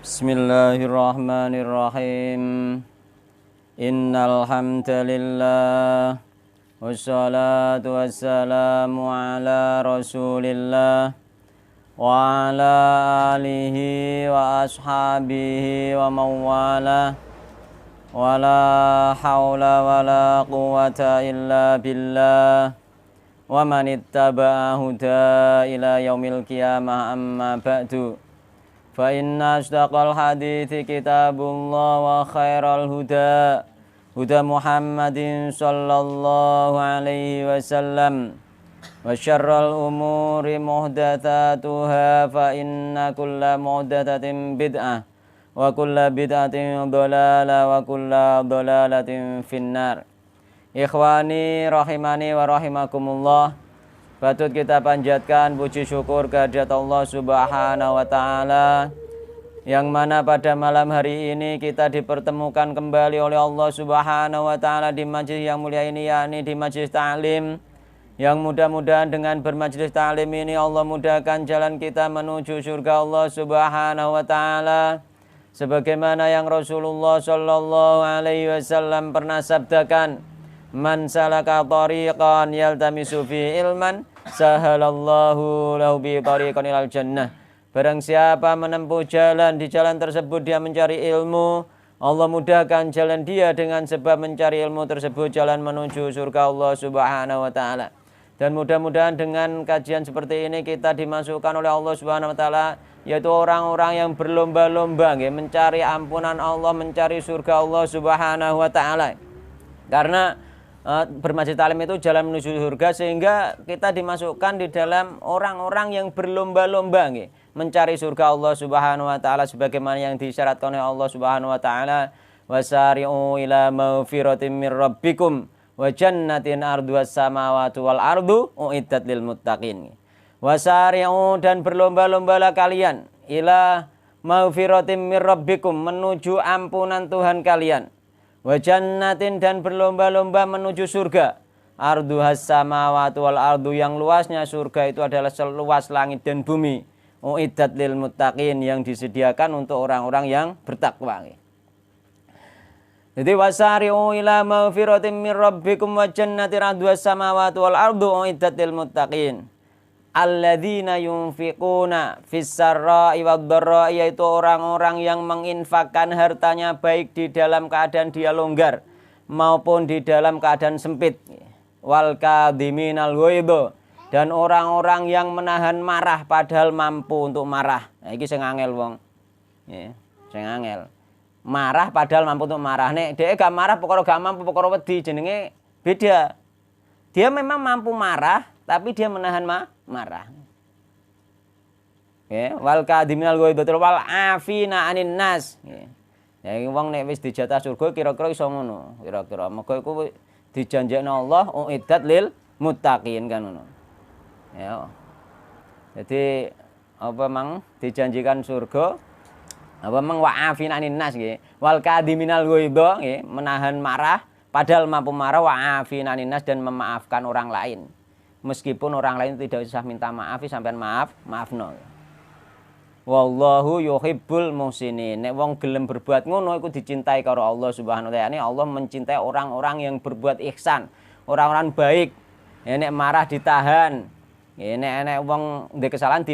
Bismillahirrahmanirrahim. Innal hamdalillah wassalatu wassalamu ala Rasulillah wa ala alihi wa ashabihi wa mawala wala hawla wala quwata illa billah wa man ittaba'a huda ila yaumil qiyamah amma ba'du. Fa inna asdaqal hadithi kitabullah wa khairal huda huda Muhammadin sallallahu alaihi wasallam wa syarral umuri muhdatsatuha fa inna kulla muhdatsatin bid'ah wa kulla bid'atin dhalalah wa kulla dhalalatin finnar. Ikhwani rahimani wa rahimakumullah, patut kita panjatkan puji syukur kehadirat Allah Subhanahu wa Ta'ala, yang mana pada malam hari ini kita dipertemukan kembali oleh Allah Subhanahu wa Ta'ala di majlis yang mulia ini, yakni di majlis ta'lim, yang mudah-mudahan dengan bermajlis ta'lim ini Allah mudahkan jalan kita menuju surga Allah Subhanahu wa Ta'ala, sebagaimana yang Rasulullah sallallahu alaihi wasallam pernah sabdakan, man salaka tariqan yaltamisu fi ilman sahalallahu lahu bi tariqan ilal jannah. Barang siapa menempuh jalan, di jalan tersebut dia mencari ilmu, Allah mudahkan jalan dia dengan sebab mencari ilmu tersebut jalan menuju surga Allah Subhanahu wa Ta'ala. Dan mudah-mudahan dengan kajian seperti ini kita dimasukkan oleh Allah Subhanahu wa Ta'ala, yaitu orang-orang yang berlomba-lomba mencari ampunan Allah, mencari surga Allah Subhanahu wa Ta'ala. Karena bermajlis ta'lim itu jalan menuju surga, sehingga kita dimasukkan di dalam orang-orang yang berlomba-lomba mencari surga Allah Subhanahu wa Ta'ala, sebagaimana yang disyaratkan oleh Allah Subhanahu wa Ta'ala, wasari'u ila maghfiratin mir rabbikum wa jannatin arduhas samawati wal ardu uiddat lil muttaqin. Wasari'u, dan berlomba-lombalah kalian, ila maghfiratin mir rabbikum, menuju ampunan Tuhan kalian, wa jannatin, dan berlomba-lomba menuju surga, arduhas samawati wal ardu, yang luasnya surga itu adalah seluas langit dan bumi, uiddat lil muttaqin, yang disediakan untuk orang-orang yang bertakwa. Jadi wasari'u ila maghfiratin mir rabbikum wa jannatin arduhas samawati wal ardu uiddat lil muttaqin alladzina yunfiquna fis sarra'i wad dharra'i, yaitu orang-orang yang menginfakkan hartanya baik di dalam keadaan dia longgar maupun di dalam keadaan sempit. Wal kadhiminal ghaidha, dan orang-orang yang menahan marah padahal mampu untuk marah. Nah, iki sing angel wong. Nggih, sing angel. Marah padahal mampu untuk marah. Nek dhek gak marah perkara gak mampu, perkara wedi, jenenge beda. Dia memang mampu marah, tapi dia menahan marah. Ya, wal kadhiminal ghaidha wal afina anin nas. Ya, wong nek wis dijatah surga kira-kira iso ngono. Kira-kira mergo iku dijanjekno Allah uiddat lil muttaqin kan ngono. Ya. Jadi apa mang dijanjikan surga, apa mang wa afina anin nas nggih. Wal kadhiminal ghaidha nggih, menahan marah padahal mampu marah, wa afina anin nas, dan memaafkan orang lain. Meskipun orang lain tidak usah minta maaf, sampean maafno. Wallahu yuhibbul muhsinin. Nek wong gelem berbuat ngono iku dicintai karo Allah Subhanahu wa Ta'ala. Allah mencintai orang-orang yang berbuat ihsan, orang-orang baik. Nek marah ditahan. Nek wong ndek kesalahan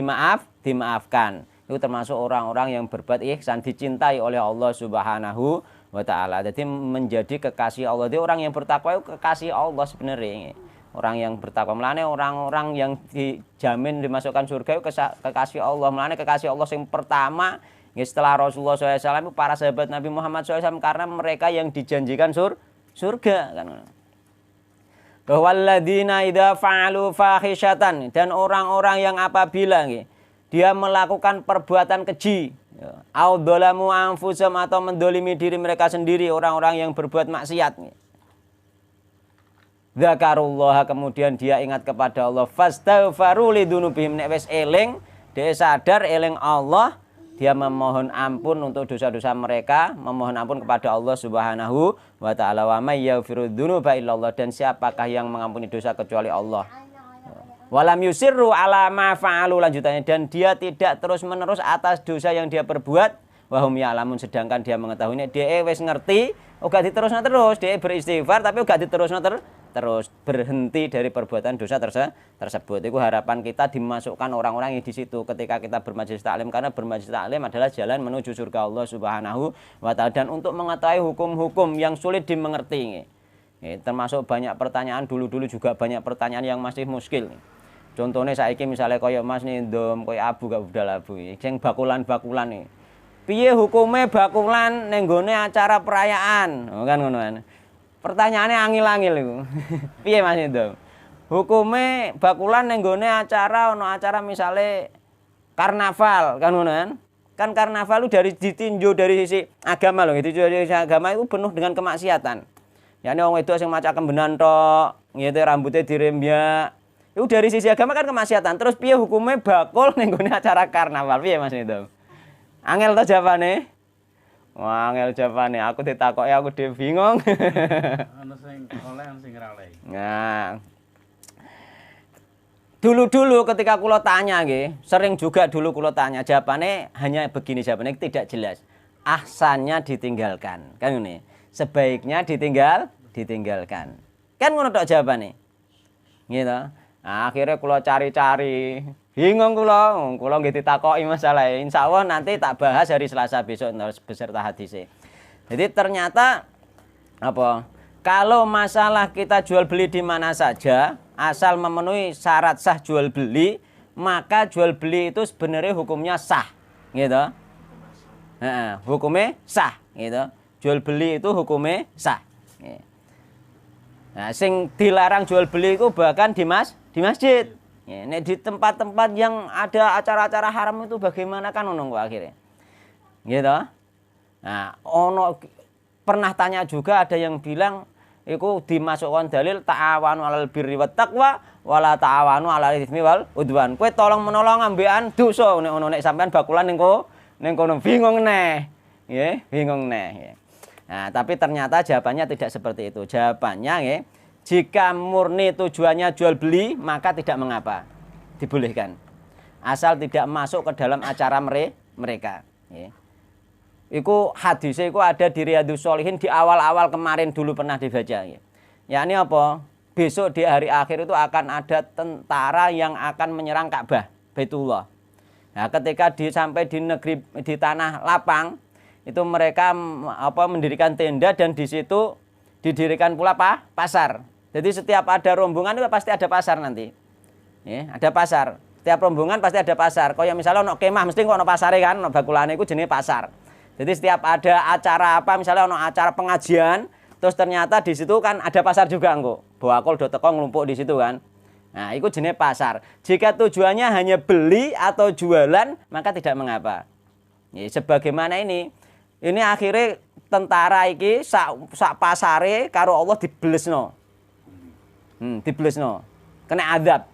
dimaafkan. Itu termasuk orang-orang yang berbuat ihsan, dicintai oleh Allah Subhanahu wa Ta'ala. Jadi menjadi kekasih Allah. Jadi orang yang bertakwa itu kekasih Allah sebenarnya. Orang yang bertakwa, melane orang-orang yang dijamin dimasukkan surga itu kekasih Allah. Melane kekasih Allah yang pertama setelah Rasulullah SAW itu para sahabat Nabi Muhammad SAW, karena mereka yang dijanjikan surga kan. Walladzina idza fa'alu fahisyatan, dan orang-orang yang apabila dia melakukan perbuatan keji, au dzalamu anfusahum, atau mendolimi diri mereka sendiri, orang-orang yang berbuat maksiat, zakarullah, kemudian dia ingat kepada Allah, fastaghfaru lidunubihim, nek wis eling, dia sadar eling Allah, dia memohon ampun untuk dosa-dosa mereka, memohon ampun kepada Allah Subhanahu wa Ta'ala. Wa may yaghfiru dzunuba illallah, dan siapakah yang mengampuni dosa kecuali Allah. Walam yusirru ala ma fa'alu, lanjutannya, dan dia tidak terus-menerus atas dosa yang dia perbuat. wahum ya'lamun, sedangkan dia mengetahuinya. Dia wis ngerti, uga diterusno terus, dia beristighfar tapi uga diterusno terus, berhenti dari perbuatan dosa tersebut. Itu harapan kita dimasukkan orang-orang yang di situ ketika kita bermajelis taklim, karena bermajelis taklim adalah jalan menuju surga Allah Subhanahu wa taala, dan untuk mengetahui hukum-hukum yang sulit dimengerti. Termasuk banyak pertanyaan, dulu juga banyak pertanyaan yang masih muskil. Contohnya saiki misalnya kaya Mas nih ndom kaya abu gak budal abu sing bakulan-bakulan nih. Piye hukume bakulan ning nggone acara perayaan? Oh, kan ngono kan. Pertanyaannya angil-angil iku. Piye Mas ndom? Hukume bakulan ning nggone acara acara misalnya karnaval, kan ngono kan? Kan karnaval itu ditinjau dari sisi agama loh, ditinjau dari sisi agama itu penuh dengan kemaksiatan. Ya ini orang itu sing maca kembenan tok, gitu rambutnya dirembyak. Itu dari sisi agama kan kemaksiatan. Terus piye hukumnya bakul ning gone acara karnaval? Piye Mas itu? Angel to jawabane? Wah, angel jawabane. Aku ditakoki aku dhewe bingung. Ana sing oleh ana sing ora oleh. Nah. Dulu ketika kula tanya nggih, sering juga dulu kula tanya, jawabannya hanya begini, jawabannya tidak jelas. Ahsannya ditinggalkan. Kan ngene. Sebaiknya ditinggalkan. Kan ngono tok jawabane. Gitu. Nah, akhirnya kula cari-cari. Bingung kula nggih ditakoki masalah. Insyaallah nanti tak bahas hari Selasa besok beserta hadisnya. Jadi ternyata apa? Kalau masalah kita jual beli di mana saja, asal memenuhi syarat sah jual beli, maka jual beli itu sebenarnya hukumnya sah, gitu. Hukumnya sah, gitu. Jual beli itu hukumnya sah. Nah, sing dilarang jual beli itu bahkan di masjid. Nek di tempat-tempat yang ada acara-acara haram itu bagaimana kan ono akhirnya. Gitu. Nah, ono pernah tanya juga ada yang bilang iku dimasukkan dalil ta'awanu 'alal birri wat taqwa wala ta'awanu 'alal itsmi wal udwan. Kowe tolong menolong ambekan dosa nek ono nek sampean bakulan ning kono bingung neh. Nggih, bingung neh. Nah, tapi ternyata jawabannya tidak seperti itu. Jawabannya nggih, jika murni tujuannya jual beli, maka tidak mengapa. Dibolehkan. Asal tidak masuk ke dalam acara mereka. Iku hadisnya iku ada di Riyadhus Shalihin di awal-awal kemarin dulu pernah dibaca. Ya ini apa? Besok di hari akhir itu akan ada tentara yang akan menyerang Ka'bah, Baitullah. Nah, ketika sampai di negeri di tanah lapang, itu mereka mendirikan tenda dan di situ didirikan pula pasar. Jadi setiap ada rombongan itu pasti ada pasar nanti. Ya, ada pasar. Setiap rombongan pasti ada pasar. Kayak misalnya ono kemah mesti ono pasare kan, ono bakulane iku jenenge pasar. Jadi setiap ada acara apa misalnya ono acara pengajian, terus ternyata di situ kan ada pasar juga engko. Bawakul do teko nglumpuk di situ kan. Nah, itu jenis pasar. Jika tujuannya hanya beli atau jualan, maka tidak mengapa. Ya, sebagaimana ini akhirnya tentara iki sak pasare karo Allah diblesno. Diblesno. Kena adab.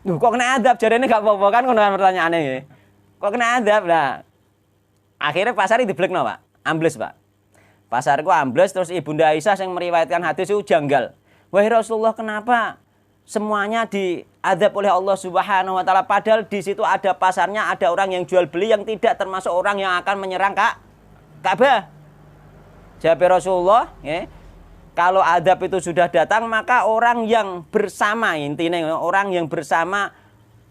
Duh, kok kena adab? Jarene gak apa-apa kan ngono pertanyaane nggih. Kok kena adab? Nah, akhirnya pasar diblekno, Pak. Ambles, Pak. Pasar ku ambles terus Ibunda Aisyah yang meriwayatkan hadis itu janggal. Wahai Rasulullah, kenapa semuanya diadab oleh Allah Subhanahu wa taala padahal di situ ada pasarnya, ada orang yang jual beli yang tidak termasuk orang yang akan menyerang Ka'bah. Jawab Rasulullah, ya, kalau adab itu sudah datang maka orang yang bersama, intinya orang yang bersama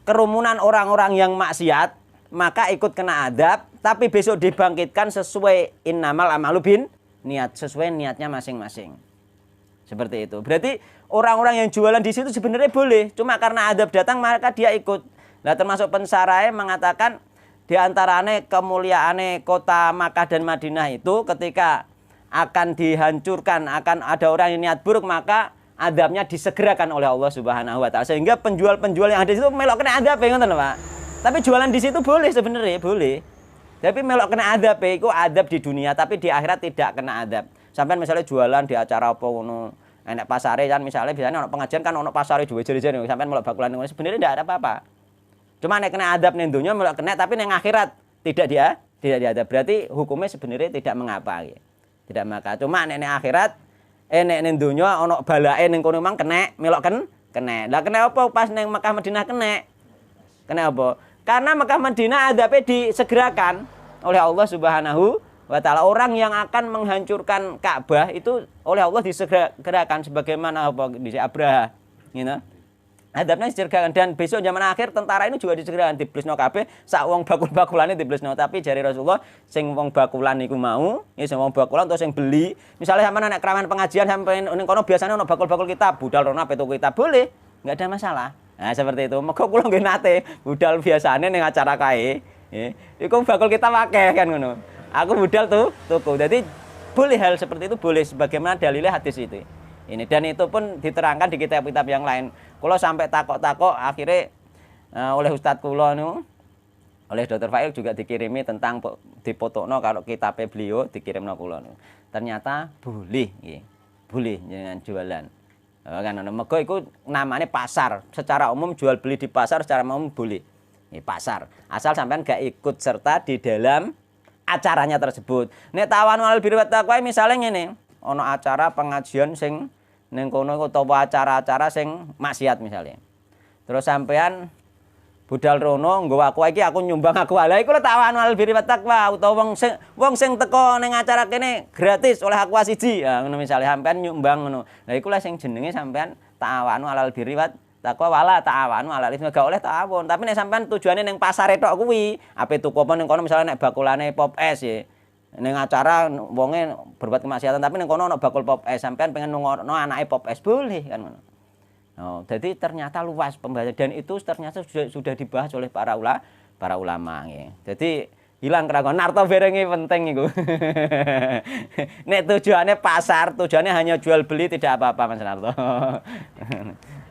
kerumunan orang-orang yang maksiat maka ikut kena adab, tapi besok dibangkitkan sesuai innamal amalu bin niat, sesuai niatnya masing-masing. Seperti itu. Berarti orang-orang yang jualan di situ sebenarnya boleh, cuma karena adab datang maka dia ikut. Nah, termasuk pensarai mengatakan di antaranya kemuliaane kota Makkah dan Madinah itu ketika akan dihancurkan, akan ada orang yang niat buruk, maka adabnya disegerakan oleh Allah Subhanahu wa taala. Sehingga penjual-penjual yang ada di situ melok kena adab, ngoten lho, Pak. Tapi jualan di situ boleh sebenarnya, boleh. Tapi melok kena adab, itu adab di dunia, tapi di akhirat tidak kena adab. Sampai misalnya jualan di acara apa ngono, enak pasare kan misalnya biasanya ono pengajian kan ono pasare duwe jere-jere, sampai melok bakulan ngono sebenarnya tidak ada apa-apa. Cuma nek kena adab ning donya melok kena, tapi ning akhirat tidak diadab. Berarti hukumnya sebenarnya tidak mengapa gitu. Tidak maka. Cuma nek akhirat nek ning donya ana balake ning kono mang kena, melok kena. Lah kena apa pas ning Mekah Madinah kena? Kena apa? Karena Mekah Madinah adabnya disegerakan. oleh Allah Subhanahu wa taala. Orang yang akan menghancurkan Ka'bah itu oleh Allah disegerakan sebagaimana apa di Abraha, gitu. Adabnya disegerakan, dan besok zaman akhir tentara ini juga disegerakan diblesno kabeh sak wong bakul-bakulane diblesno. Tapi jari Rasulullah sing wong bakulan iku mau, ya sing wong bakulan atau sing beli, misalnya sampean nek keramaian pengajian sampai ning kono biasanya ono bakul-bakul kitab, budal rono apa tuku kitab boleh, enggak ada masalah. Nah, seperti itu. Mego kula nggih nate budal biasane ning acara kae, nggih. Iku bakul kitab akeh kan ngono. Aku budal tuku. Jadi boleh hal seperti itu, boleh sebagaimana dalilnya hadis itu. Ini dan itu pun diterangkan di kitab-kitab yang lain. Kula sampai takok-takok akhirnya oleh Ustadz kula nu, oleh Dr. Fail juga dikirimi tentang dipotokno kalau kitabnya beliau dikirimno kula nu. Ternyata boleh nggih. Boleh dengan jualan. Kan mergo iku namanya pasar. Secara umum jual beli di pasar secara umum boleh. Nggih, pasar. Asal sampean gak ikut serta di dalam acaranya tersebut. Nek tawanu alal birri wat taqwa misalnya ngene, ono acara pengajian sing ning kono utawa acara-acara sing maksiat misalnya. Terus sampean budal rono nggo aku iki aku nyumbang aku ala iku tawanu alal birri wat taqwa utawa wong sing teko ning acara kene gratis oleh aku siji. Ya ngono misale sampean nyumbang ngono. Lah iku sing jenenge sampean tawanu alal birri wat taqwa wala ta'awanu alal itsmi, gak oleh ta'awun. Tapi nek sampean tujuane ning pasar tok kuwi, ape tuku apa ning kono misalnya nek bakulane pop es ya. Ning acara wonge berbuat kemaksiatan tapi ning kono ana bakul pop es, sampean pengen nungokno anake pop es boleh kan ngono. Oh, jadi ternyata luas pembahasan dan itu ternyata sudah dibahas oleh para ulama ya. Jadi hilang keraguan narto berengi penting iku. Nek tujuannya pasar, tujuannya hanya jual beli tidak apa-apa Mas Narto.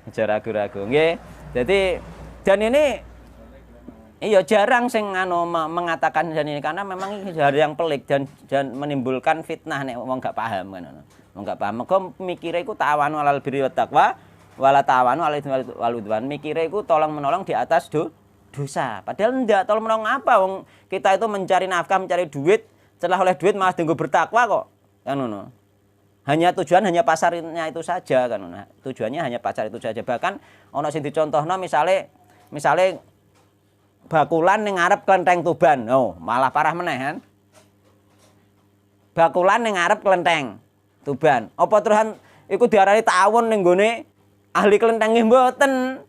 Aja ragu-ragu nggih. Jadi dan ini iya jarang sing mengatakan dan ini karena memang ini hal yang pelik dan menimbulkan fitnah nek wong gak paham kan ngono. Wong gak paham mergo mikire iku ta'awanu alal birri wat taqwa wala ta'awanu alal itsmi wal udwan. Mikire iku tolong-menolong di atas dosa. Padahal enggak, tolong-menolong apa wong kita itu mencari nafkah, mencari duit, setelah oleh duit malah tunggu bertakwa kok. Kan ngono. Hanya pasarnya itu saja kan ngono. Tujuannya hanya pasar itu saja. Bahkan ono sing dicontohno misale bakulan ning ngarep Klenteng Tuban. Oh, malah parah meneh kan. Bakulan ning ngarep Klenteng Tuban. Apa terusan iku diarani ta'awun ning gone ahli klenteng nggih mboten.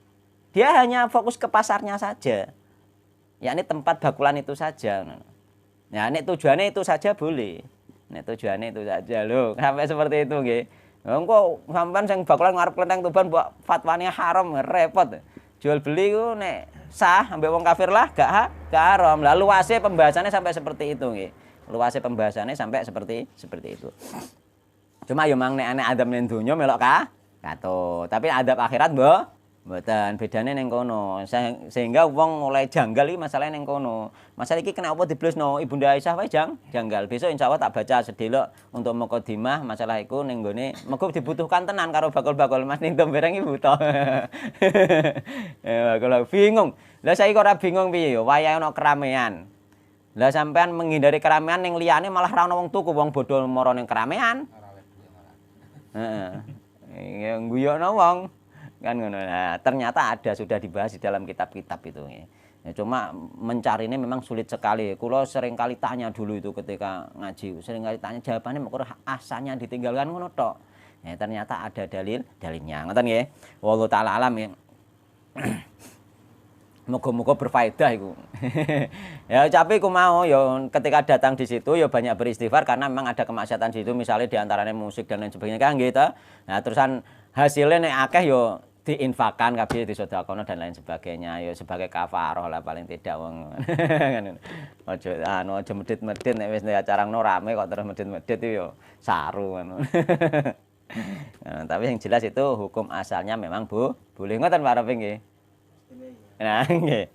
Dia hanya fokus ke pasarnya saja. Yakni tempat bakulan itu saja. Ya, nek tujuannya itu saja boleh. Nek tujuannya itu saja lho. Sampai seperti itu nggih. Engko sampean sing bakulan ngarep Klenteng Tuban mbok fatwane haram repot. Jual beli ku nek sah ambek wong kafir lah gak haram. Lah luase pembahasannya sampai seperti itu nggih. Luase pembahasannya sampai seperti itu. Cuma yo mang nek ana adab ning donya melok kato. Tapi adab akhirat mboten. Bedane ning kono. Sehingga wong mulai janggal iki masalahnya ning kono. Masalah iki kenapa diblesno Ibunda Aisyah wae janggal. Besok insyaallah tak baca sedelok untuk mukadimah masalah iku ning gone mergo dibutuhkan tenan karo bakul-bakul Mas ning tombereng iki butuh. Kalau bingung. Lah saiki ora bingung piye yo wayahe ana keramaian. Lah sampean menghindari keramaian ning liyane malah ra ono wong tuku, wong bodho mara ning keramaian. Heeh. Ya guyokno wong kan ngono. Nah, ternyata sudah dibahas di dalam kitab-kitab itu. Ya, cuma mencari ini memang sulit sekali. Kulo sering kali tanya dulu itu ketika ngaji, sering kali tanya jawabannya mengko asalnya ditinggalkan ngono tok. Ya, ternyata ada dalilnya. Ngoten nggih. Wallahu taala alam ya. Moga-moga berfaedah iku. Ya tapi ku mau ya ketika datang di situ ya banyak beristighfar karena memang ada kemaksiatan di situ misalnya di antaranya musik dan lain sebagainya kan gitu. Nah, terusan hasilnya nek akeh ya diinfakkan kabeh disedekahno dan lain sebagainya ya sebagai kafaroh lah paling tidak wong. Aja medhit-medhit nek wis acara ngono rame kok terus medhit-medhit itu ya saru ngono. Nah, tapi yang jelas itu hukum asalnya memang boleh ngoten Pak Rafi nggih. Nah, nggih.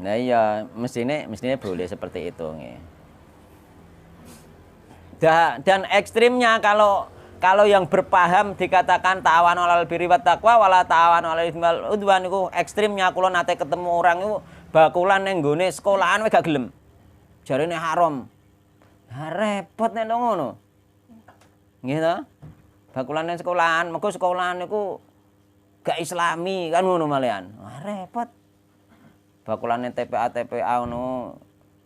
Nah iya mestinya boleh seperti itu nggih. Dan ekstrimnya kalau yang berpaham dikatakan ta'awanu 'alal birri wat taqwa wala ta'awanu 'alal itsmi wal udwan iku ekstrimnya kula nate ketemu orang iku bakulan ning nggone sekolahan wae gak gelem. Jarene haram. Ha repot nek ngono. Nggih to? Bakulan ning sekolahan, mergo sekolahan niku gak islami kan ngono malian. Wah repot. bakulane TPA ngono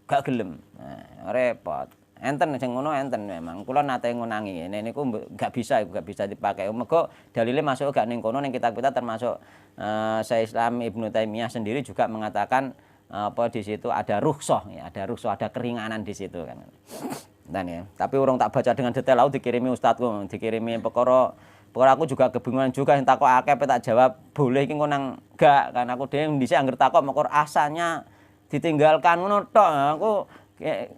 gak gelem. Nah, repot. Enten sing ngono enten memang. Kula nate ngunangi. Nek niku gak bisa dipakai. Mergo dalile masuk gak ning kono ning kitab-kitab termasuk Syekh Islam Ibnu Taimiyah sendiri juga mengatakan apa di situ ada rukhsah ya, ada keringanan di situ kan. Dan ya, tapi urung tak baca dengan detail aku dikirimi ustadku, dikirimi perkara aku juga kebingungan juga yang takok akeh tak jawab boleh iki nang gak kan aku dhewe dhisik anggere takok mekor asalnya ditinggalkan ngono tok. Aku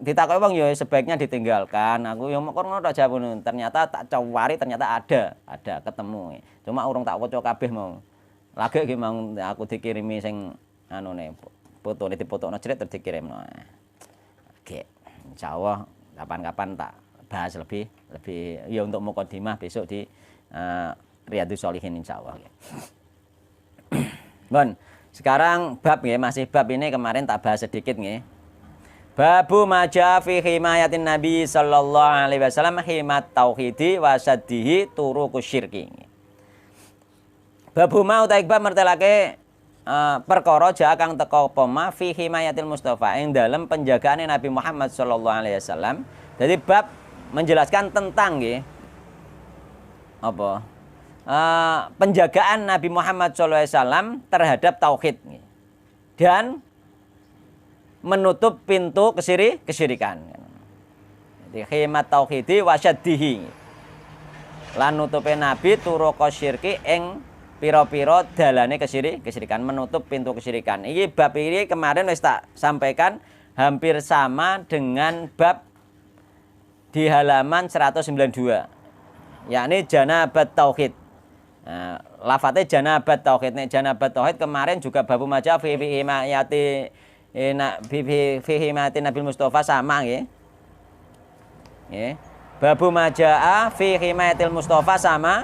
ditakoki wong ya sebaiknya ditinggalkan. Aku ya mekor ngono tok jawabane. Ternyata tak cawari ternyata ada ketemu. Cuma urung tak waca kabeh mau. Lagi iki mau aku dikirimi sing anune fotone dipotokno cret terus dikirimno. Oke, insyaallah kapan-kapan tak bahas lebih ya untuk mukadimah besok di Riyadhus Shalihin insyaallah. Bon, sekarang bab nggih, masih bab ini kemarin tak bahas sedikit nggih. Babu maja fi himayatin Nabi sallallahu alaihi wasallam himat tauhidi wa saddihi turuqus syirki. Babu mau ta bab mertelake perkara ja kang teka apa ma fi himayatil Mustafa ing dalem penjagaane Nabi Muhammad sallallahu alaihi wasallam. Jadi bab menjelaskan tentang nggih apa? Penjagaan Nabi Muhammad sallallahu alaihi wasallam terhadap tauhid dan menutup pintu kesyirikan. Jadi khimat tauhidi wa syaddihi. Lan nutupe Nabi turuqa syirki ing pira-pira dalane kesyirikan, menutup pintu kesyirikan. Iki bab ini kemarin wis tak sampaikan hampir sama dengan bab di halaman 192. Yakni janabat tauhid. Nah, lafadznya janabat tauhid. Nek janabat tauhid kemarin juga babu maja fi himayati fi himayati Nabi Mustafa sama nggih. Nggih. Babu majaa fi himayatil Mustafa sama,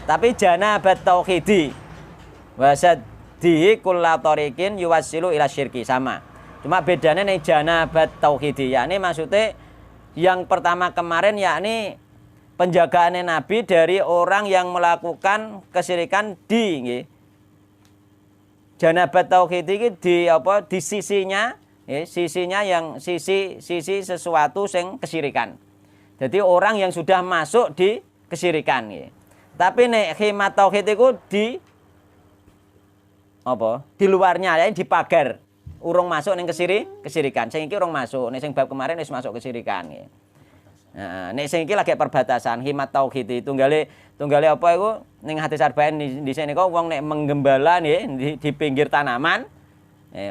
tapi janabat tauhidi wasaddihi kullatariqin yuwassilu ila syirki sama. Cuma bedanya nih janabat tauhidi, yakni maksudnya yang pertama kemarin yakni penjagaan Nabi dari orang yang melakukan kesyirikan di nggih. Janabat tauhid iki di sisinya, sisinya yang sisi sesuatu sing kesyirikan. Jadi orang yang sudah masuk di kesyirikan nggih. Tapi nek khimat tauhid iku di di luarnya ya, di pagar. Urung masuk ning kesyirikan. Sing iki urung masuk, nek sing bab kemarin wis masuk kesyirikan nggih. Nah, nek sing iki lagi perbatasan khimat tauhid itu tunggale apa iku ning hadis arba'in di sini kok wong nek menggembala nih di pinggir tanaman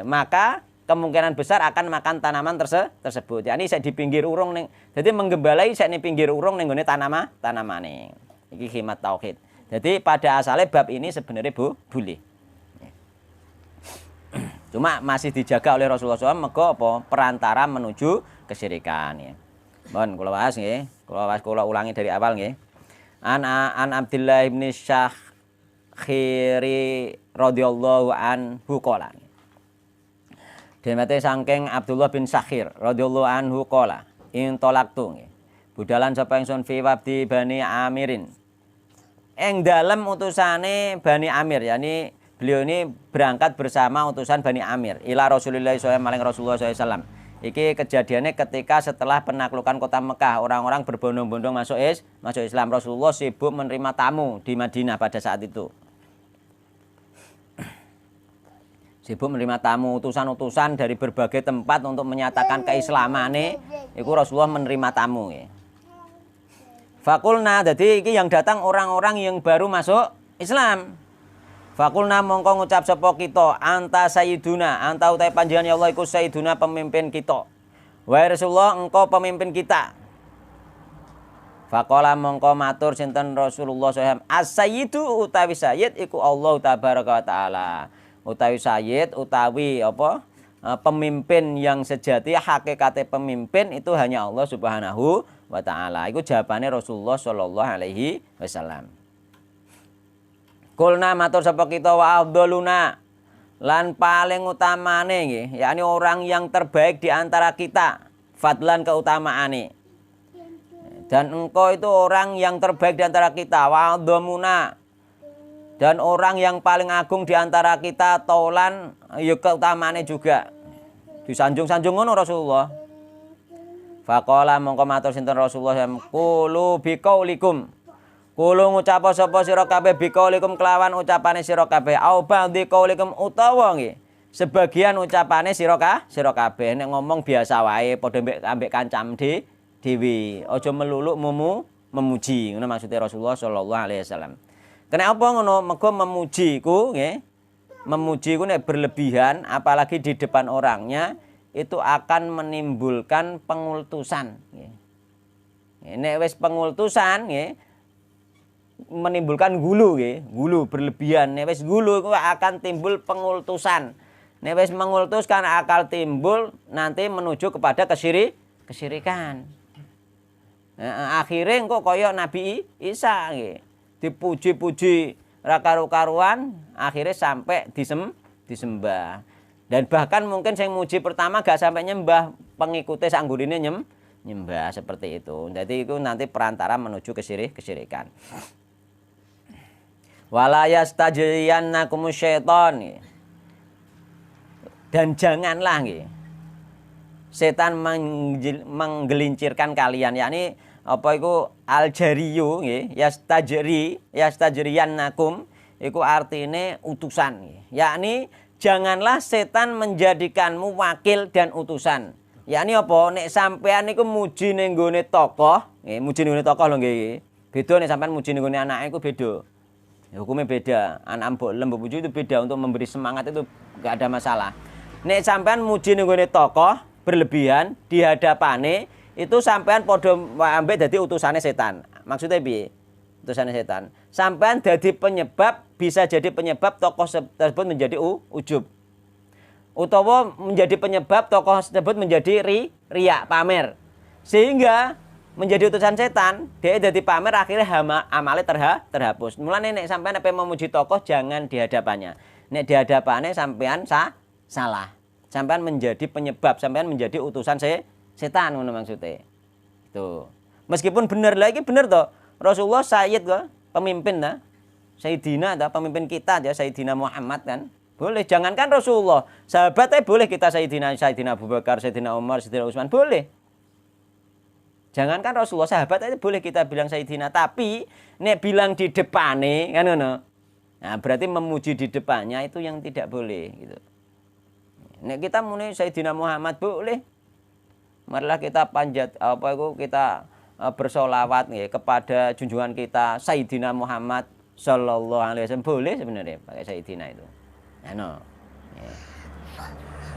maka kemungkinan besar akan makan tanaman tersebut. Yani saya di pinggir urung ning jadi menggembalai saya ning pinggir urung ning gone tanamane. Iki khimat tauhid. Jadi pada asalnya bab ini sebenarnya boleh. Cuma masih dijaga oleh Rasulullah SAW mergo apa perantara menuju kesyirikan ya. Mohon kula bahas nggih. Kula ulangi dari awal nggih. An Abdullah bin Syakhiri radhiyallahu anhu qala. Demate saking Abdullah bin Syakhir radhiyallahu anhu qala, in talaqtu nggih. Budalan sapa ingsun fi wabdi Bani Amirin. Ing dalem utusane Bani Amir, yakni beliau ini berangkat bersama utusan Bani Amir ila Rasulullah sallallahu alaihi wasallam. Iki kejadiannya ketika setelah penaklukan kota Mekah, orang-orang berbondong-bondong masuk Islam. Rasulullah sibuk menerima tamu di Madinah pada saat itu. Sibuk menerima tamu, utusan-utusan dari berbagai tempat untuk menyatakan keislamannya. Iku Rasulullah menerima tamu. Ya. Fakulna, jadi iki yang datang orang-orang yang baru masuk Islam. Fakulna mongko ngucap sapa kita anta sayyiduna anta utai panjenengan ya Allah iku sayyiduna pemimpin kita. Wahai Rasulullah engkau pemimpin kita. Faqala mongko matur sinten Rasulullah SAW as-sayyidu utawi sayyid iku Allah tabaraka wa taala. Utawi sayyid utawi apa? Pemimpin yang sejati hakikate pemimpin itu hanya Allah Subhanahu wa taala. Iku jawabane Rasulullah sallallahu alaihi wasallam. Kulna matur sapa kita wa afdaluna lan paling utamane nggih, yakni orang yang terbaik di antara kita, fadlan keutamaane. Dan engkau itu orang yang terbaik di antara kita, wa dhamuna Dan orang yang paling agung di antara kita taulan ya keutamaannya juga. Disanjung-sanjung ngono Rasulullah. Faqala mongko matur sinten Rasulullah qulu biqaulikum. Kulo ngucapa sapa sira kabeh biqaulikum kelawan ucapane sira kabeh au ba'dhi qaulikum utawa nggih sebagian ucapane sira kabeh nek ngomong biasa wae padha ambek kancam dhewe. Aja melulu memuji. Ngono maksudnya Rasulullah sallallahu alaihi wasallam. Kenapa ngono? Mergo memuji ku nggih. Memuji ku nek berlebihan apalagi di depan orangnya itu akan menimbulkan pengultusan nggih. Nek wis pengultusan nggih menimbulkan gulu nggih, gulu berlebihan. Nek wis gulu ku akan timbul pengultusan. Nek wis mengultus kan akal timbul nanti menuju kepada kesyirikan. Nah, akhirnya kok kaya Nabi Isa nggih. Dipuji-puji ra karu-karuan, akhirnya sampai disembah. Dan bahkan mungkin sing muji pertama gak sampai nyembah, pengikutnya sanggurine nyembah seperti itu. Jadi itu nanti perantara menuju kesyirikan. Wala yastajriyannakumus syaiton. Dan janganlah nggih setan menggelincirkan kalian, yakni apa iku aljariyu nggih, yastajriyannakum iku artine utusan nggih. Yakni janganlah setan menjadikanmu wakil dan utusan. Yakni apa? Nek sampean niku muji ning nggone tokoh, nggih, muji ning nggone tokoh lho nggih. Beda nek sampean muji ning nggone anake iku beda. Hukumnya beda. Anak mbok lembut puji itu beda, untuk memberi semangat itu enggak ada masalah. Nek sampean muji ning nggone tokoh berlebihan di hadapane itu sampean padha ambek dadi utusane setan. Maksudnya piye? Utusane setan. Sampean dadi penyebab, bisa jadi penyebab tokoh tersebut menjadi ujub. Utawa menjadi penyebab tokoh tersebut menjadi riya, pamer. Sehingga menjadi utusan setan, dia jadi pamer akhirnya amale terhapus. Mulane nek sampean ape memuji tokoh jangan di hadapannya. Nek di hadapannya sampean salah. Sampean menjadi penyebab, sampean menjadi utusan setan ngono maksudnya. Itu. Meskipun benar lagi benar toh. Rasulullah Sayyid kok, pemimpin dah. Sayyidina dah, pemimpin kita aja Sayyidina Muhammad kan. Boleh, jangankan Rasulullah, sahabatnya boleh kita Sayyidina Abu Bakar, Sayyidina Umar, Sayyidina Utsman boleh. Jangankan Rasulullah, sahabat aja boleh kita bilang Sayyidina, tapi nek bilang di depane kan ngono. Nah, berarti memuji di depannya itu yang tidak boleh gitu. Nek kita muni Sayyidina Muhammad boleh. Marilah kita panjat kita bersolawat nih kepada junjungan kita Sayyidina Muhammad sallallahu alaihi wasallam boleh sebenarnya pakai Sayyidina itu. Nah, ya.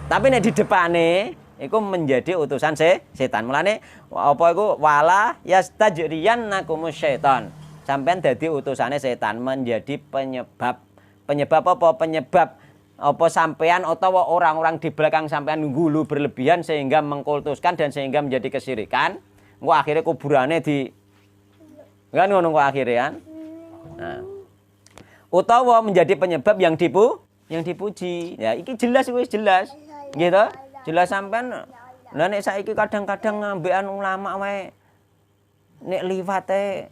Tapi nek di depane iku menjadi utusan setan. Mulane apa iku wala yastajriyannakumus syaiton. Sampeyan dadi utusane setan, menjadi penyebab. Penyebab apa? Penyebab apa sampean atau orang-orang di belakang sampean gulu berlebihan sehingga mengkultuskan dan sehingga menjadi kesyirikan. Engko akhirnya kuburane di kan ngono kok akhirnya kan. Nah. Utawa menjadi penyebab yang dipuji. Ya, iki jelas wis jelas. Gitu. Jelas sampean. Lah nek saiki kadang-kadang ngambekan ulama wae nek liwate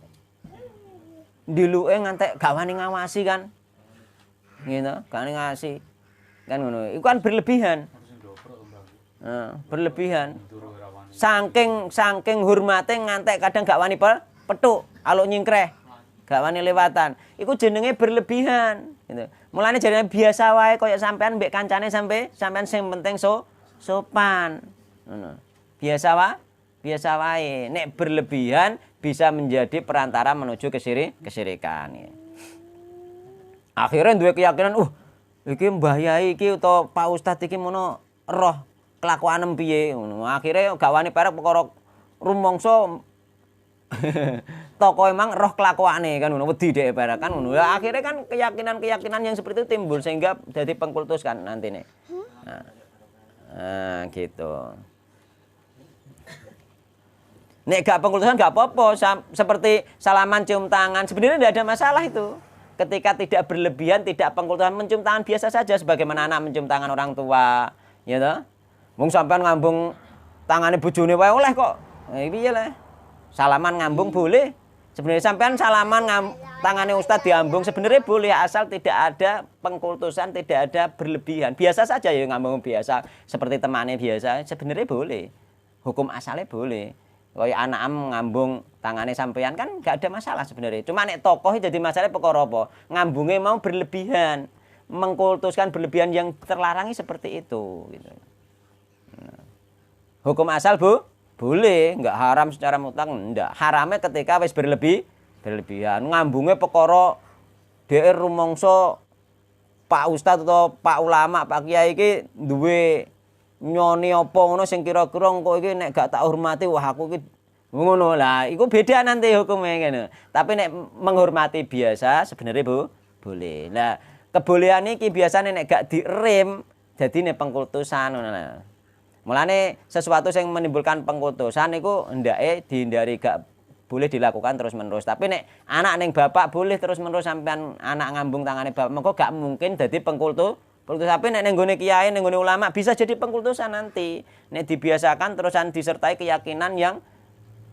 diluke ngantek gak wani ngawasi kan. Gitu, gak wani ngawasi. Kan ngono. Iku kan berlebihan. Nah, berlebihan. Saking hormate ngantek kadang gak wani petuk, aluk nyingkreh. Gak wani lewatan. Iku jenenge berlebihan, gitu. Mulane jarene biasa wae koyo sampean mbek kancane sampean sing penting sopan. Ngono. Biasa wae. Nek berlebihan bisa menjadi perantara menuju kesyirikan. Ya. Akhirnya duwe keyakinan, iki Mbah Yai iki utawa Pak Ustadz iki mono roh kelakuanem piye ngono. Akhirnya gak wani perek perkara rumangsa toko emang roh kelakuane kan ngono, wedi dhek barang kan ngono. Ya akhirnya kan keyakinan-keyakinan yang seperti itu timbul sehingga jadi pengkultus kan nantine. Nah, gitu. Nek gak pengkultusan gak apa-apa, seperti salaman cium tangan, sebenarnya tidak ada masalah itu. Ketika tidak berlebihan, tidak pengkultusan, mencium tangan biasa saja sebagaimana anak mencium tangan orang tua, ya toh. Wong sampean ngambung tangane bojone wae oleh kok. Piye le? Salaman ngambung boleh. Sebenarnya sampean salaman tangannya ustadz diambung sebenarnya boleh asal tidak ada pengkultusan, tidak ada berlebihan. Biasa saja ya ngambung biasa seperti temannya biasa, sebenarnya boleh. Hukum asalnya boleh. Kayak anak ngambung tangannya sampean kan nggak ada masalah sebenarnya. Cuma nek tokoh jadi masalah perkara apa? Ngambungnya mau berlebihan, mengkultuskan berlebihan yang terlarangi seperti itu. Gitu. Nah. Hukum asal boleh, nggak haram secara mutlak, enggak. Haramnya ketika wis berlebihan. Ngambungnya perkara DR rumangsa Pak Ustadz atau Pak Ulama, Pak Kiai iki duwe nyoni apa ngono sing kira-kira engko iki nek gak tak hormati wah aku iki ngono lah. Iku beda nanti hukumnya ngono. Tapi nek menghormati biasa sebenarnya boleh. Nah, kebolehan iki biasanya nek gak direm jadi nek pengkultusan ngono lah. Mulane sesuatu yang menimbulkan pengkultusan itu hendake dihindari, gak boleh dilakukan terus-menerus. Tapi nek anak ning bapak boleh terus-menerus sampean anak ngambung tangane bapak. Mengko gak mungkin dadi pengkultus. Tapi nek ning gone kiai, ning gone ulama bisa jadi pengkultusan nanti. Nek dibiasakan terusan disertai keyakinan yang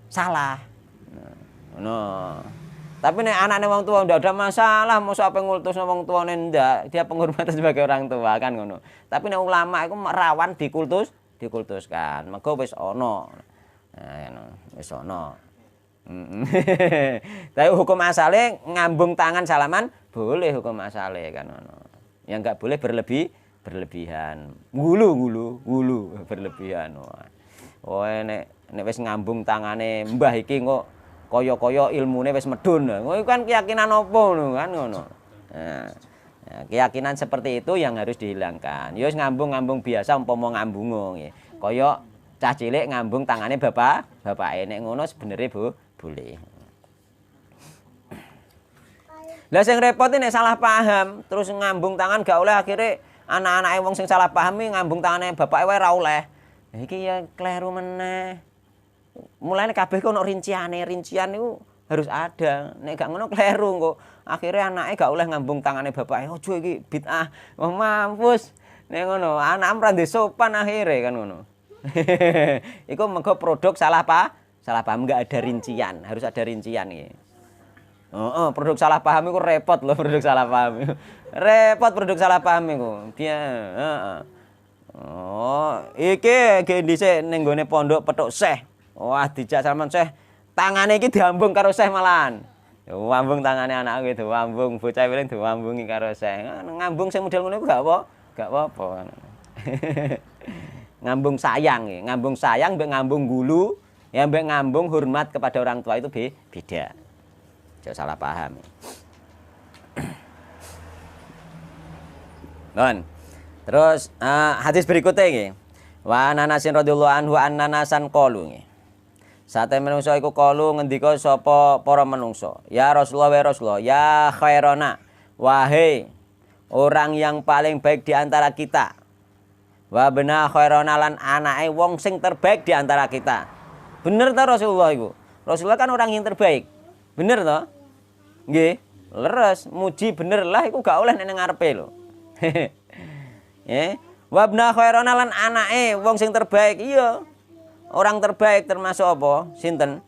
salah. Nah. Tapi nek anaknya wong tua ndak ada masalah, mosok apa ngultusno wong tuane ndak, dia penghormatan sebagai orang tua kan ngono. Tapi nek ulama iku rawan dikultuskan. Mergo wis ana. Nah, wis ana. Tapi hukum asalnya ngambung tangan salaman boleh hukum asalnya kan ngono. Yang enggak boleh berlebihan. Gulu berlebihan. Oh nek wis ngambung tangane mbah iki kok kaya-kaya ilmune wis medun. Ngono kan keyakinan apa ngono kan ngono. Nah, keyakinan seperti itu yang harus dihilangkan. Ya wis ngambung biasa umpama ngambung nggih. Kaya cah cilik ngambung tangane bapake nek ngono sebenarnya boleh. Lah sing repot nek salah paham, terus ngambung tangan gak oleh akhirnya anak-anake wong sing salah paham ngambung tangane bapake wae ra oleh. Iki ya kleru meneh. Mulane kabeh kok ono rincian niku harus ada. Nek gak ngono kleru kok. Akhirnya anake gak oleh ngambung tangane bapake. Ojo iki bid'ah. Wah mampus. Nek ngono, anak ra ndek sopan akhire kan ngono. Iku mergo produk salah paham enggak ada rincian, harus ada rincian iki. Produk salah paham iku repot loh produk salah paham. Repot produk salah paham iku. Dia iki dhisik ning gone pondok petuk Syekh. Wah, dijak Salman Syekh, tangane iki diambung karo Syekh malahan. Wambung tangane anake diwambung, bocah wiling diwambungi karo Syekh. Ngambung sing model ngono iku gak apa-apa. Ngambung sayang nggih, ngambung sayang mbek ngambung gulu, ya mbek ngambung hormat kepada orang tua itu beda. Jangan salah paham. Non. Terus hadis berikutnya nggih. Wa Anasin radhiyallahu anhu annanasan qalu nggih. Sate menungso iku qalu ngendika sapa para menungso. Ya Rasulullah wa Rasulullah, ya khairana. Wahai orang yang paling baik di antara kita. Wa bena khairana lan anake wong sing terbaik di antara kita. Bener ta Rasulullah iku? Rasulullah kan orang yang terbaik. Bener toh? Nggih, leres muji bener lah iku gak oleh nek ngarepe lho. Wa bena khairana lan anake wong sing terbaik. Iya. Orang terbaik termasuk apa? Sinten?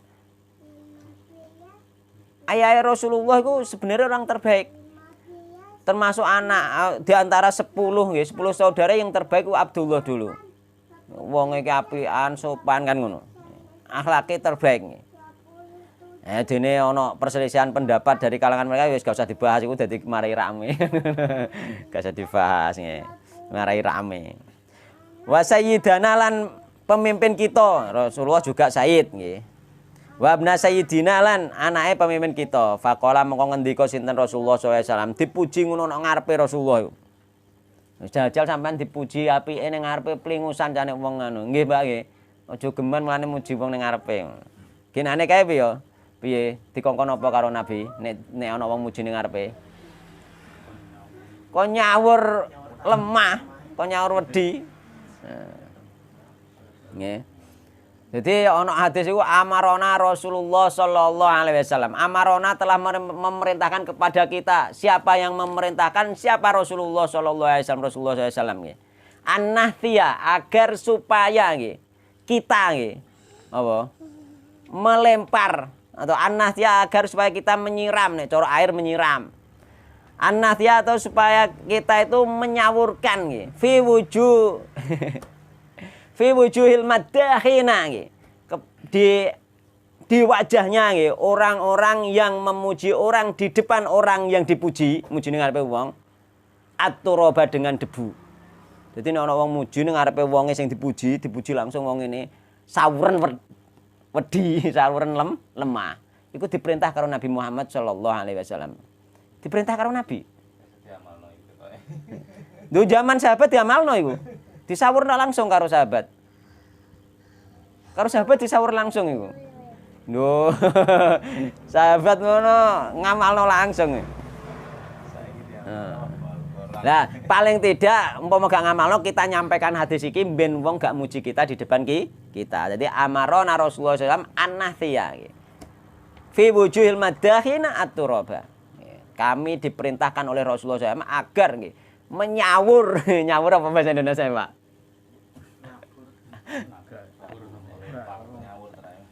Ayah Rasulullah itu sebenarnya orang terbaik. Termasuk anak di antara 10 nggih, 10 saudara yang terbaik itu Abdullah dulu. Wong iki apian, sopan kan ngono. Akhlake terbaik nggih. Dene ana perselisihan pendapat dari kalangan mereka wis gak usah dibahas iku dadi marai rame. Gak usah dibahas nggih. Marai rame. Wa sayyidana lan pemimpin kita, Rasulullah juga Sayyid nggih. Wa ibna sayyidina lan anake pemimpin kita. Faqala mengko ngendika sinten Rasulullah sallallahu alaihi wasallam dipuji ngono nang ngarepe Rasulullah. Wis jajal sampean dipuji apike ning ngarepe plingusan jane wong ngono. Nggih, Mbak nggih. Aja geman mulane muji wong ning ngarepe. Genane kae piye ya? Piye dikongkon apa karo Nabi nek ana wong muji ning ngarepe? Kok nyawur lemah, kok nyawur wedi. Nggih. Jadi ana hadis iku amarona Rasulullah sallallahu alaihi wasallam. Amarona telah memerintahkan kepada kita. Siapa yang memerintahkan? Siapa Rasulullah sallallahu alaihi wasallam? Rasulullah sallallahu alaihi wasallam nggih. An-nahtiya agar supaya nggih kita nggih apa? Melempar atau an-nathya agar supaya kita menyiram nih, cara air menyiram. An-nathya atau supaya kita itu menyawurkan nggih. Fi wujuhil madakhina nggih. Di wajahnya nggih orang-orang yang memuji orang di depan orang yang dipuji, muji ning ngarepe wong. At-turaba dengan debu. Jadi nek ana wong muji ning ngarepe wonge sing dipuji langsung wong ini sawuren wedi, sawuren lemah. Iku diperintah karo Nabi Muhammad sallallahu alaihi wasallam. Diperintah karo Nabi. Diamalno iku kok. Lho zaman sahabat diamalno iku. Disawurna langsung karo sahabat. Karo sahabat disawur langsung iku. Lho. Sahabat ngono ngamalno langsung. Nah, paling tidak umpama gak ngamalno kita nyampaikan hadis iki ben wong gak muji kita di depan kita. Jadi amarona Rasulullah SAW an-nathya. Fi wujuhil madakhina at-turaba. Kami diperintahkan oleh Rasulullah SAW agar menyawur. Nyawur apa bahasa Indonesia, Pak?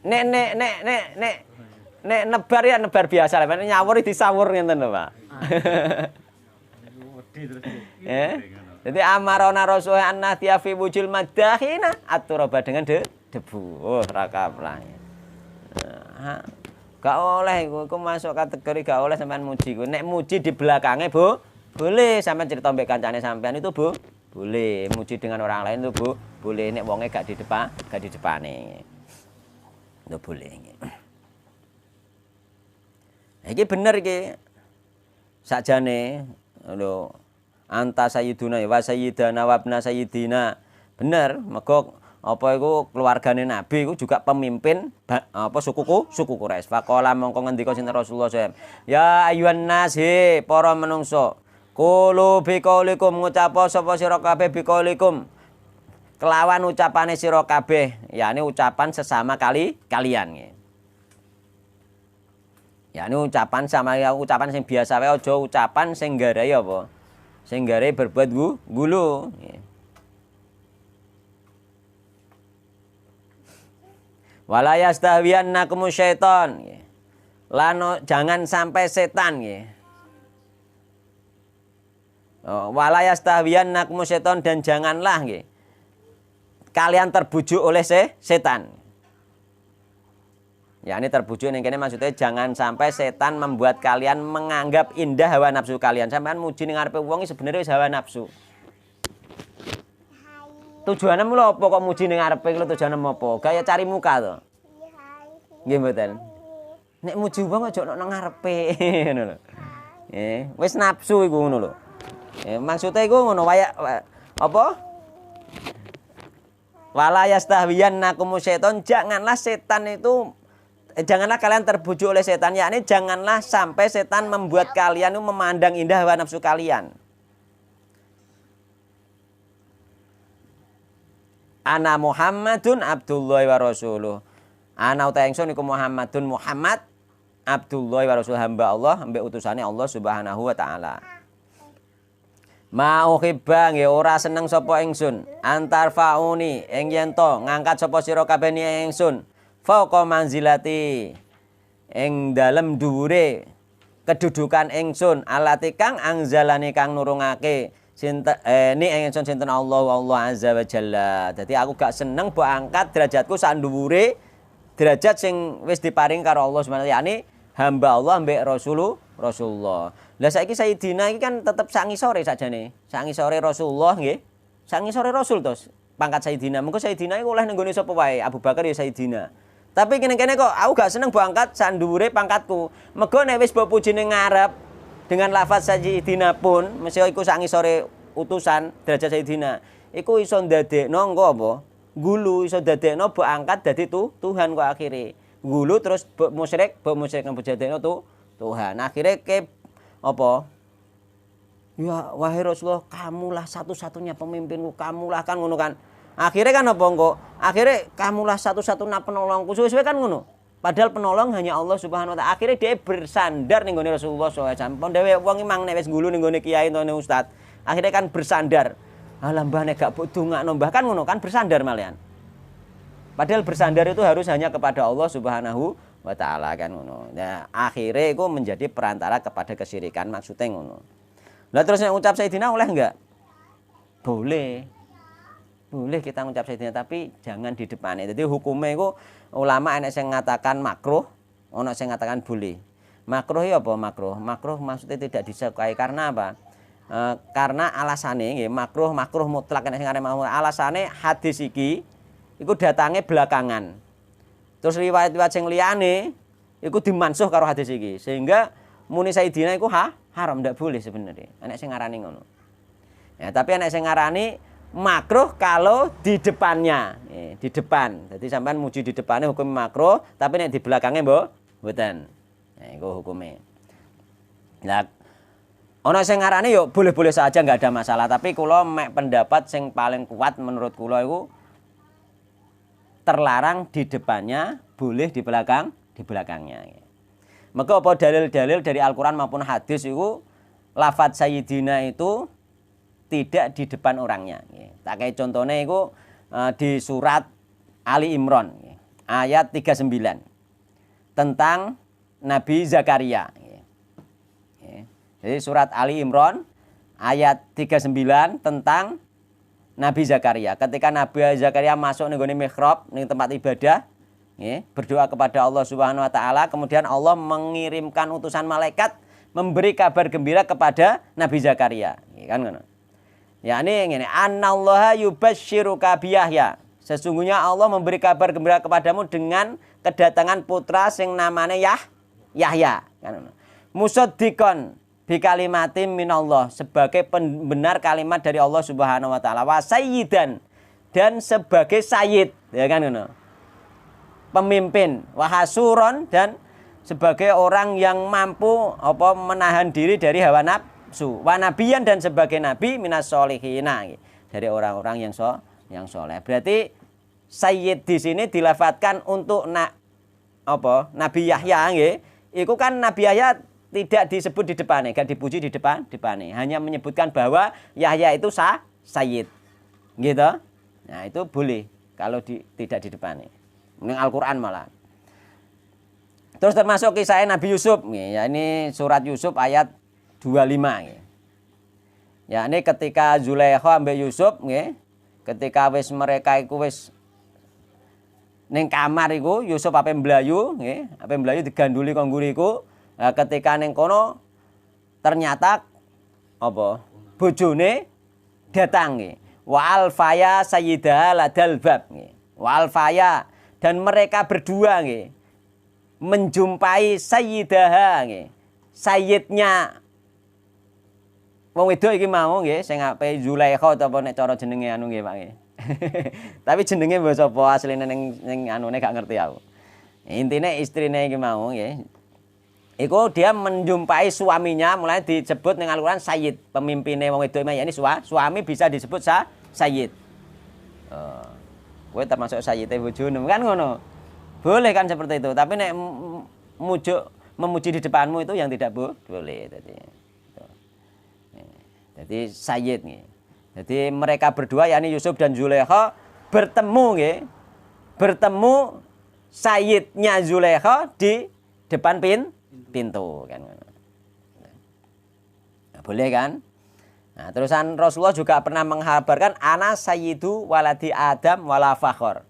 Nek nebar ya nebar biasa lah. Nyawur disawur ngenten lho, Pak. Jadi amarona Rasulullah an-nathya fi wujul madakhina at-turaba dengan debu. Oh, rakaplah. Gak oleh iku masuk kategori gak oleh sampean muji ku. Nek muji di belakangnya, Bu, boleh sampean cerita mbek kancane sampean itu, Bu. Boleh muji dengan orang lain itu, Bu. Boleh nek wonge gak di depane. Itu boleh. Iki bener iki. Sakjane lho anta sayyiduna wa sayyidana wa ibna sayyidina. Bener, mergo apa iku keluargane Nabi iku juga pemimpin apa suku Quraisy. Faqala mongko ngendika sinten Rasulullah SAW. Ya ayyuhan nas para menungso. Qulu biqaulikum ngucap sapa sira kabeh biqaulikum. Kelawan ucapane sira kabeh, yakni ucapan sesama kalian. Yakni ucapan sama ucapan sing biasa wae aja ucapan sing nggarai apa? Sing nggarai berbuat gulu. Wala yastahwiyannakum syaiton. Lano jangan sampai setan nggih. Wala yastahwiyannakum syaiton dan janganlah nggih kalian terbujuk oleh setan. Ya ini terbujuk ning kene maksudnya jangan sampai setan membuat kalian menganggap indah hawa nafsu kalian. Sampean muji ning ngarepe wong sebenarnya wis hawa nafsu. Tujuannya lho apa kok muji ning ngarepe lho tujuannya apa? Gaya cari muka to. Nggih mboten. Nek muji wong aja nang ngarepe ngono lho. Wis nafsu iku ngono lho. Maksudnya iku ngono waya apa? Wala yastahwiyannakum syaiton, janganlah setan itu janganlah kalian terbujuk oleh setan, yakni janganlah sampai setan membuat kalian itu memandang indah hawa nafsu kalian. Ana Muhammadun Abdullah wa Rasuluh. Ana uta ingsun iku Muhammadun Muhammad Abdullah wa Rasul hamba Allah, mbek utusane Allah Subhanahu wa taala. Ma uhibba nggih ora seneng sapa ingsun antar fauni ing yen to ngangkat sapa sira kabeh ingsun fauqa manzilati ing dalem dhuwure kedudukan ingsun alati kang angzalani kang nurungake sinten ni ingsun sinten Allah azza wa jalla. Dadi aku gak seneng mbok angkat derajatku sak dhuwure derajat sing wis diparing karo Allah Subhanahu wa taala, yakni hamba Allah mbek Rasulullah. Lah saiki Sayyidina iki kan tetep sak ngisore sakjane. Sak ngisore Rasulullah nggih. Sak ngisore Rasul tos pangkat Sayyidina. Mengko Sayyidina iku oleh nenggone sapa wae. Abu Bakar ya Sayyidina. Tapi kene-kene kok aku gak seneng mbok angkat sak dhuwure pangkatku. Mergo nek wis mbok puji ning ngarep dengan lafaz Sayyidina pun mesti iku sak ngisore utusan derajat Sayyidina. Iku iso ndadekno engko apa? Gulu iso ndadekno mbok angkat dadi Tuhan kok akhire. Gulu terus mbok musyrik mbok jadekno Tuhan. Akhire ke apa? Ya wahai Rasulullah, kamulah satu-satunya pemimpinku, kamulah kan ngono kan. Akhirnya kan apa engko? Akhirnya kamulah satu-satunya penolongku. Suwe-suwe kan ngono. Padahal penolong hanya Allah Subhanahu wa taala. Akhirnya dia bersandar ning gone Rasulullah SAW. Pon dhewe wong mang nek wis ngulu ning gone kiai utawa ustaz. Akhirnya kan bersandar. Alah mbah nek gak mbok dongakno mbah kan ngono kan bersandar malian. Padahal bersandar itu harus hanya kepada Allah Subhanahu wa taala kan ngono. Nah, akhirnya itu menjadi perantara kepada kesyirikan maksudnya ngono. Lah terus nek ngucap Sayyidina oleh enggak? Boleh. Boleh kita ngucap Sayyidina tapi jangan di depannya. Jadi hukumnya itu ulama ana sing ngatakan makruh, ana sing ngatakan boleh. Makruh ya apa makruh? Makruh maksudnya tidak disukai karena apa? Karena alasannya nggih makruh mutlak nek sing arep alasane hadis iki iku datange belakangan. Terus riwayat-riwayat sing liyane iku dimansuh karo hadis iki sehingga muni Sayyidina iku haram ndak boleh sebenarnya. Nek sing ngarani ngono. Ya, tapi nek sing ngarani makruh kalau di depannya, di depan. Jadi sampean muji di depannya hukum makruh, tapi nek di belakangnya mboten. Nah, itu hukumnya. Nah, ono sing ngarani yo boleh-boleh saja nggak ada masalah, tapi kula mek pendapat sing paling kuat menurut kula itu terlarang di depannya, boleh di belakangnya. Maka apa dalil-dalil dari Al-Qur'an maupun hadis itu lafadz Sayyidina itu tidak di depan orangnya. Tak kayak contohnya itu di surat Ali Imran ayat 39 tentang Nabi Zakaria. Jadi surat Ali Imran ayat 39 tentang Nabi Zakaria. Ketika Nabi Zakaria masuk ning gone mihrab ning tempat ibadah, berdoa kepada Allah Subhanahu wa taala, kemudian Allah mengirimkan utusan malaikat memberi kabar gembira kepada Nabi Zakaria. Kan ngono. Ya ini ngene, "Annallaha yubasyyiruka biyahya." Sesungguhnya Allah memberi kabar gembira kepadamu dengan kedatangan putra sing namanya Yahya, kan? Musaddiqon bi kalimatin minallah, sebagai pembenar kalimat dari Allah Subhanahu wa taala, wa sayyidan, dan sebagai sayyid, ya kan ngono. Pemimpin, wa hasuron, dan sebagai orang yang mampu apa menahan diri dari hawa nafsu, wa nabiyan, dan sebagai nabi minas solihina, dari orang-orang yang soleh. Berarti sayyid di sini dilafatkan untuk Nabi Yahya nggih. Iku kan Nabi Yahya tidak disebut di depannya, gak dipuji di depannya. Hanya menyebutkan bahwa Yahya itu sayyid. Gitu. Nah, itu boleh kalau tidak di depannya. Ini Al-Qur'an malah. Terus termasuk kisah Nabi Yusuf nggih. Ya ini surat Yusuf ayat 25 nggih. Ya ini ketika Zulaikha ambek Yusuf nggih, ketika mereka iku wis ning kamar iku Yusuf ape mblayu nggih, ape mblayu diganduli karo ngguri iku. Nah, ketika ning kono ternyata apa? Bojone datang nggih. Wa alfaya sayyidah ladal bab nggih. Wa alfaya, dan mereka berdua nggih menjumpai sayyidah nggih. Sayyidnya wong wedok iki mau nggih sing ape Zulaikha apa nek cara jenenge anu nggih Pak nggih. Tapi jenenge basa apa asline ning anune gak ngerti aku. Intine istrine iki mau nggih. Iku dia menjumpai suaminya, mulai disebut ning Al-Qur'an sayyid, pemimpine wong wedok iki, yakni suami bisa disebut sayyid. Kowe termasuk sayyide bojone kan ngono. Boleh kan seperti itu, tapi nek memuji di depanmu itu yang tidak boleh tadi. Jadi sayyid nggih. Jadi mereka berdua yakni Yusuf dan Zulaikha bertemu nggih. Bertemu sayyidnya Zulaikha di depan pintu kan. Nah, boleh kan? Nah, terusan Rasulullah juga pernah menghabarkan ana sayyidu waladi Adam wala fakhor.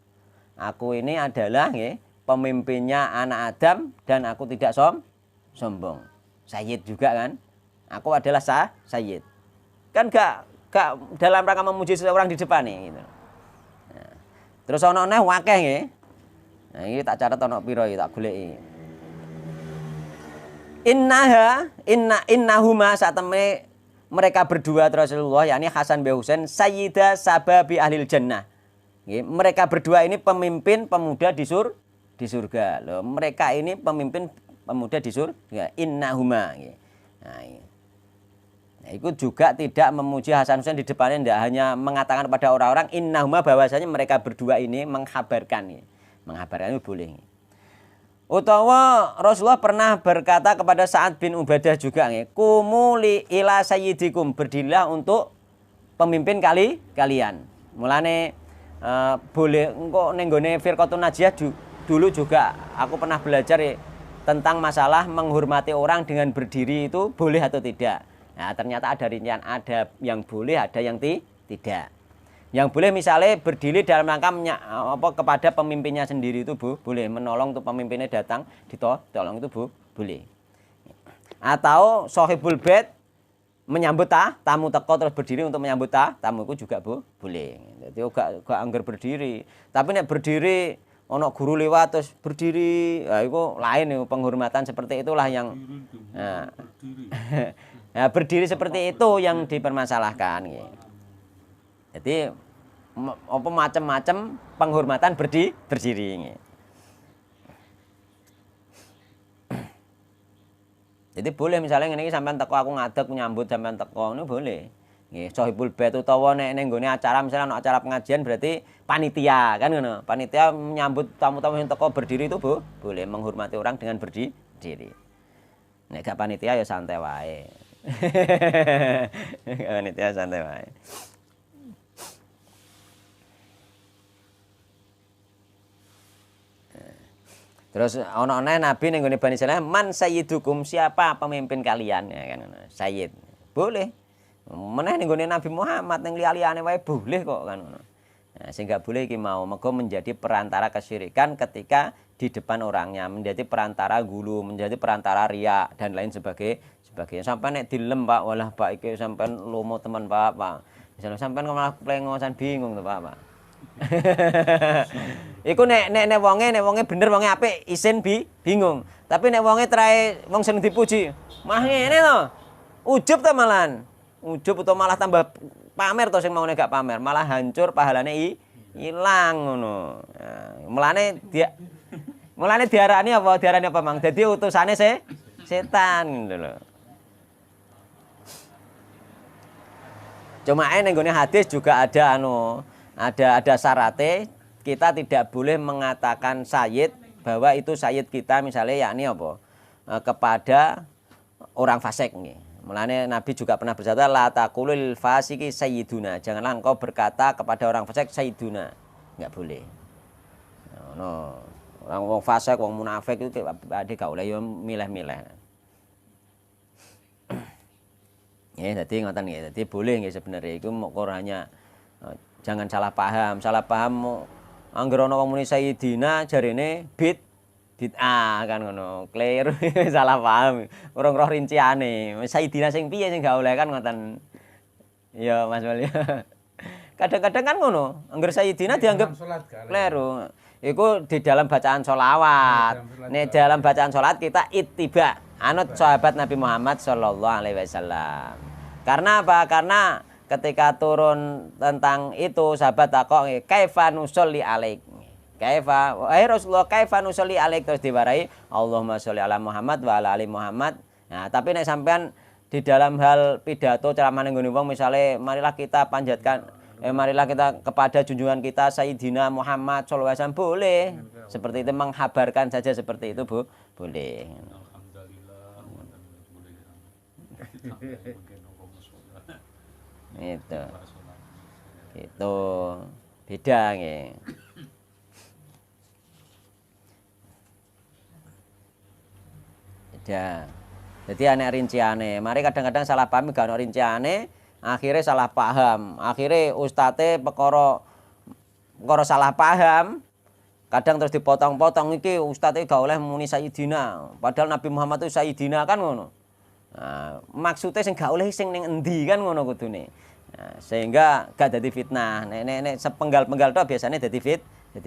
Aku ini adalah nggih pemimpinnya anak Adam dan aku tidak sombong. Sayyid juga kan? Aku adalah sayyid. Kan gak dalam rangka memuji seseorang di depan nih gitu. Nah, terus ono neh wakeh nggih. Nah, iki tak catet ono pira iki tak goleki. Innahuma saat mereka berdua Rasulullah yakni Hasan bin Husain sayyida sababi ahlil jannah. Nggih, mereka berdua ini pemimpin pemuda di surga. Loh, mereka ini pemimpin pemuda di surga. Innahuma nggih. Nah, itu juga tidak memuji Hasan Husain di depannya, tidak hanya mengatakan kepada orang-orang innahuma, bahwasanya mereka berdua ini menghabarkan itu boleh. Utawa Rasulullah pernah berkata kepada Sa'ad bin Ubadah juga nggih, "Qumu li ila sayyidikum," berdirilah untuk pemimpin kalian. Mulane boleh engko ning gone firqatun najiyah dulu juga aku pernah belajar tentang masalah menghormati orang dengan berdiri itu boleh atau tidak. Nah, ternyata ada rincian, ada yang boleh, ada yang tidak. Yang boleh misalnya berdiri dalam rangka kepada pemimpinnya sendiri itu boleh, menolong untuk pemimpinnya datang ditolong itu boleh. Atau sohibul bait menyambut tamu teko terus berdiri untuk menyambut tamu itu juga boleh. Jadi gak anggar berdiri. Tapi nek berdiri ono guru lewat terus berdiri, ya itu lain ya, penghormatan seperti itulah yang nah, berdiri seperti itu yang dipermasalahkan gitu. Jadi apa macam-macam penghormatan berdiri gitu. Jadi boleh misalnya ngene iki sampean teko aku ngadeg nyambut sampean teko niku boleh. Nggih, sohibul bait utawa nek ning nggone acara misalnya ana acara pengajian berarti panitia kan ngono. Panitia menyambut tamu-tamu yang teko berdiri itu boleh menghormati orang dengan berdiri. Nek gak panitia ya santai wae. Panitia santai wae. Terus ana nabi ning nggone Bani Israil, "Man sayyidukum?" Siapa pemimpin kalian ya kan. Sayyid. Boleh. Meneh ning nggone Nabi Muhammad ning liya-liyane wae boleh kok kan ngono. Nah, sing gak boleh iki mau mergo menjadi perantara kesyirikan ketika di depan orangnya, menjadi perantara gulu, menjadi perantara riya dan lain sebagainya. Sampai nek dilem Pak, walah Pak iki sampean lomo teman Pak. Misalnya sampean malah plengosan bingung to Pak. Iku nek wonge bener wonge apik isin bingung. Tapi nek wonge trae wong seneng dipuji, mah ngene to. Ujub ta malahan. Ujub utawa malah tambah pamer to sing maune gak pamer, malah hancur pahalane ilang ngono. Nah, mulane diarani apa Mang? Dadi utusane setan ngono lho. Cuma ning nggone hadis juga ada ada syaratnya, kita tidak boleh mengatakan sayyid bahwa itu sayyid kita misalnya yakni apa? Kepada orang fasik nih. Mulane Nabi juga pernah bersabda la taqulil fasiki sayyiduna. Janganlah engkau berkata kepada orang fasik sayyiduna. Enggak boleh. No. Orang fasik, wong munafik itu ade gak oleh yo milih-milih. Ya, jadi ngoten nggih. Jadi boleh nggih sebenarnya iku mok hanya jangan salah paham. Salah paham angger ana wong muni sayyidina jarene bid'ah kan ngono. Clear salah paham. Urung roh rinciane. Sayyidina sing piye sing gak oleh kan ngoten. Ya Mas Wali. Kadang-kadang kan ngono. Angger sayyidina dianggap kleru. Iku di dalam bacaan sholawat. Nek dalam bacaan sholat kita ittiba anut sahabat Nabi Muhammad sallallahu alaihi wasallam. Karena apa? Karena ketika turun tentang itu sahabat takok kaifa nusolli alaik. Kaifa wahai Rasulullah kaifa nusolli alaik, terus diwarai Allahumma sholli ala Muhammad wa ala ali Muhammad. Nah, tapi nek sampean di dalam hal pidato ceramah ning wong misale marilah kita panjatkan marilah kita kepada junjungan kita Sayyidina Muhammad sallallahu alaihi wasallam boleh. Seperti itu menghabarkan saja seperti itu boleh. Itu. Gitu. Beda nggih. Beda. Jadi ana rinciane. Mari kadang-kadang salah paham gak ana rinciane, akhirnya salah paham. Akhirnya ustate perkara salah paham. Kadang terus dipotong-potong iki ustate gak oleh muni Sayyidina. Padahal Nabi Muhammad itu Sayyidina kan ngono. Nah, maksudnya sing gak oleh sing ning endi kan ngono kudune. Nah, sehingga gak dadi fitnah. Nek sepenggal-penggal tok biasanya dadi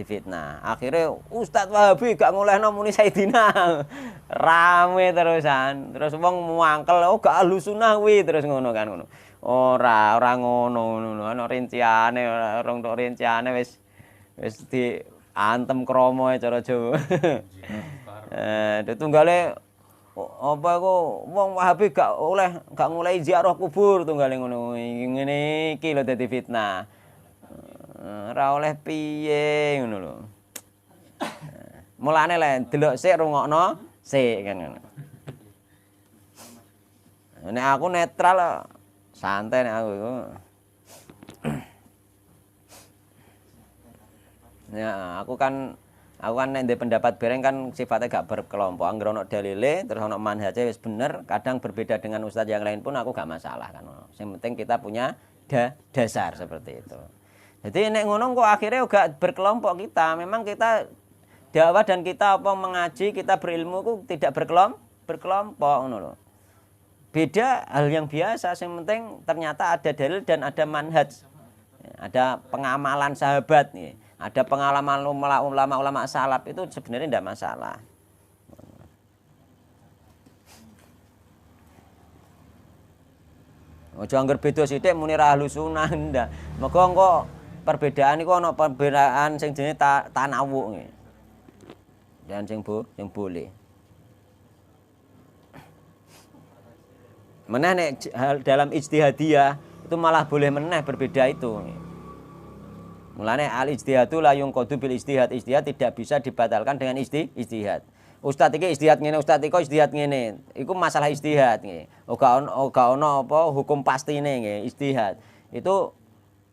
fitnah. Akhirnya Ustadz Wahabi gak ngolehno muni Sayyidina. Rame terusan. Terus wong muangkel, oh gak ahlu sunnah kuwi terus ngono kan ngono. Ora ngono. Ana rinciane, ora tok rinciane wis di antem kromo cara Jawa. Tunggale apa iku wong Wahabi gak ngoleh ziarah kubur tunggale ngono. Ngene iki lho dadi fitnah. Ora oleh piye ngono lho. Mulane lek delok sik rungokno sik kan ngono. Nek aku netral santai nek aku iku. Ya, aku kan Aku kan nek pendapat bareng kan sifatnya gak berkelompok. Anggere ono dalile terus ono manhaje wis bener, kadang berbeda dengan ustadz yang lain pun aku gak masalah kan. Yang penting kita punya dasar seperti itu. Jadi nek ngono kok akhirnya juga berkelompok kita. Memang kita dakwah dan kita apa mengaji, kita berilmu ku tidak berkelompok ngono lho. Beda hal yang biasa, yang penting ternyata ada dalil dan ada manhaj. Ada pengamalan sahabat nih. Ada pengalaman ulama-ulama salaf itu sebenarnya tidak masalah. Ojo angger beda sithik muni ra ahlu sunnah ndak. Mergo engko perbedaan iku ana perbedaan sing jenenge tanawuk nggih. Dan sing boleh. Meneh nek dalam ijtihadiyah itu malah boleh meneh berbeda itu. Mulane al ijtihadu la yunqadu bil ijtihad. Ijtihad tidak bisa dibatalkan dengan ijtihad. Ustaz iki ijtihad ngene, ustaz iki ijtihad ngene. Iku masalah ijtihad nggih. Ora ono apa hukum pastine nggih, ijtihad. Itu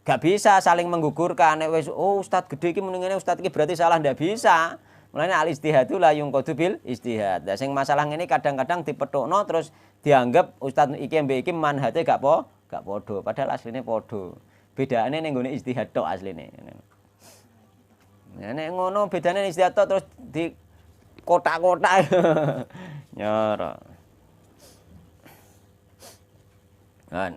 gak bisa saling menggugurkan. Nek wis ustaz gede iki muni ngene, ustaz iki berarti salah, ndak bisa. Mulane al ijtihadu la yunqadu bil ijtihad. Lah sing masalah ngene kadang-kadang dipethukno terus dianggap ustaz iki mbek iki manhate gak padha, padahal asline padha. Bedane ning nggone ijtihad tok asline. Nek ngono bedane ijtihad tok terus di kotak-kotak. Nyara. Kan.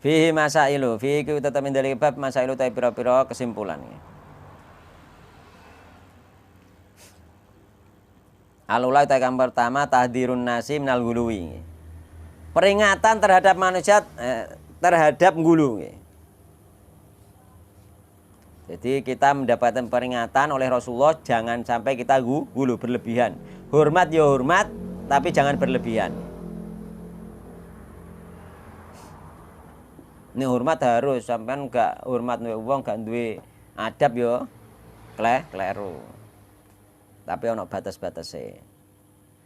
Fihi masailu, fihi ku tetep ndali bab masailu ta pira-pira kesimpulan. Alulai ta kang pertama tahdirun nasi minal guluwi. Peringatan terhadap manusia terhadap gulu. Jadi kita mendapatkan peringatan oleh Rasulullah jangan sampai kita gulu berlebihan. Hormat ya hormat, tapi jangan berlebihan. Ini hormat harus sampean gak hormat duwe wong gak duwe adab yo kleru. Tapi ono batas-batase.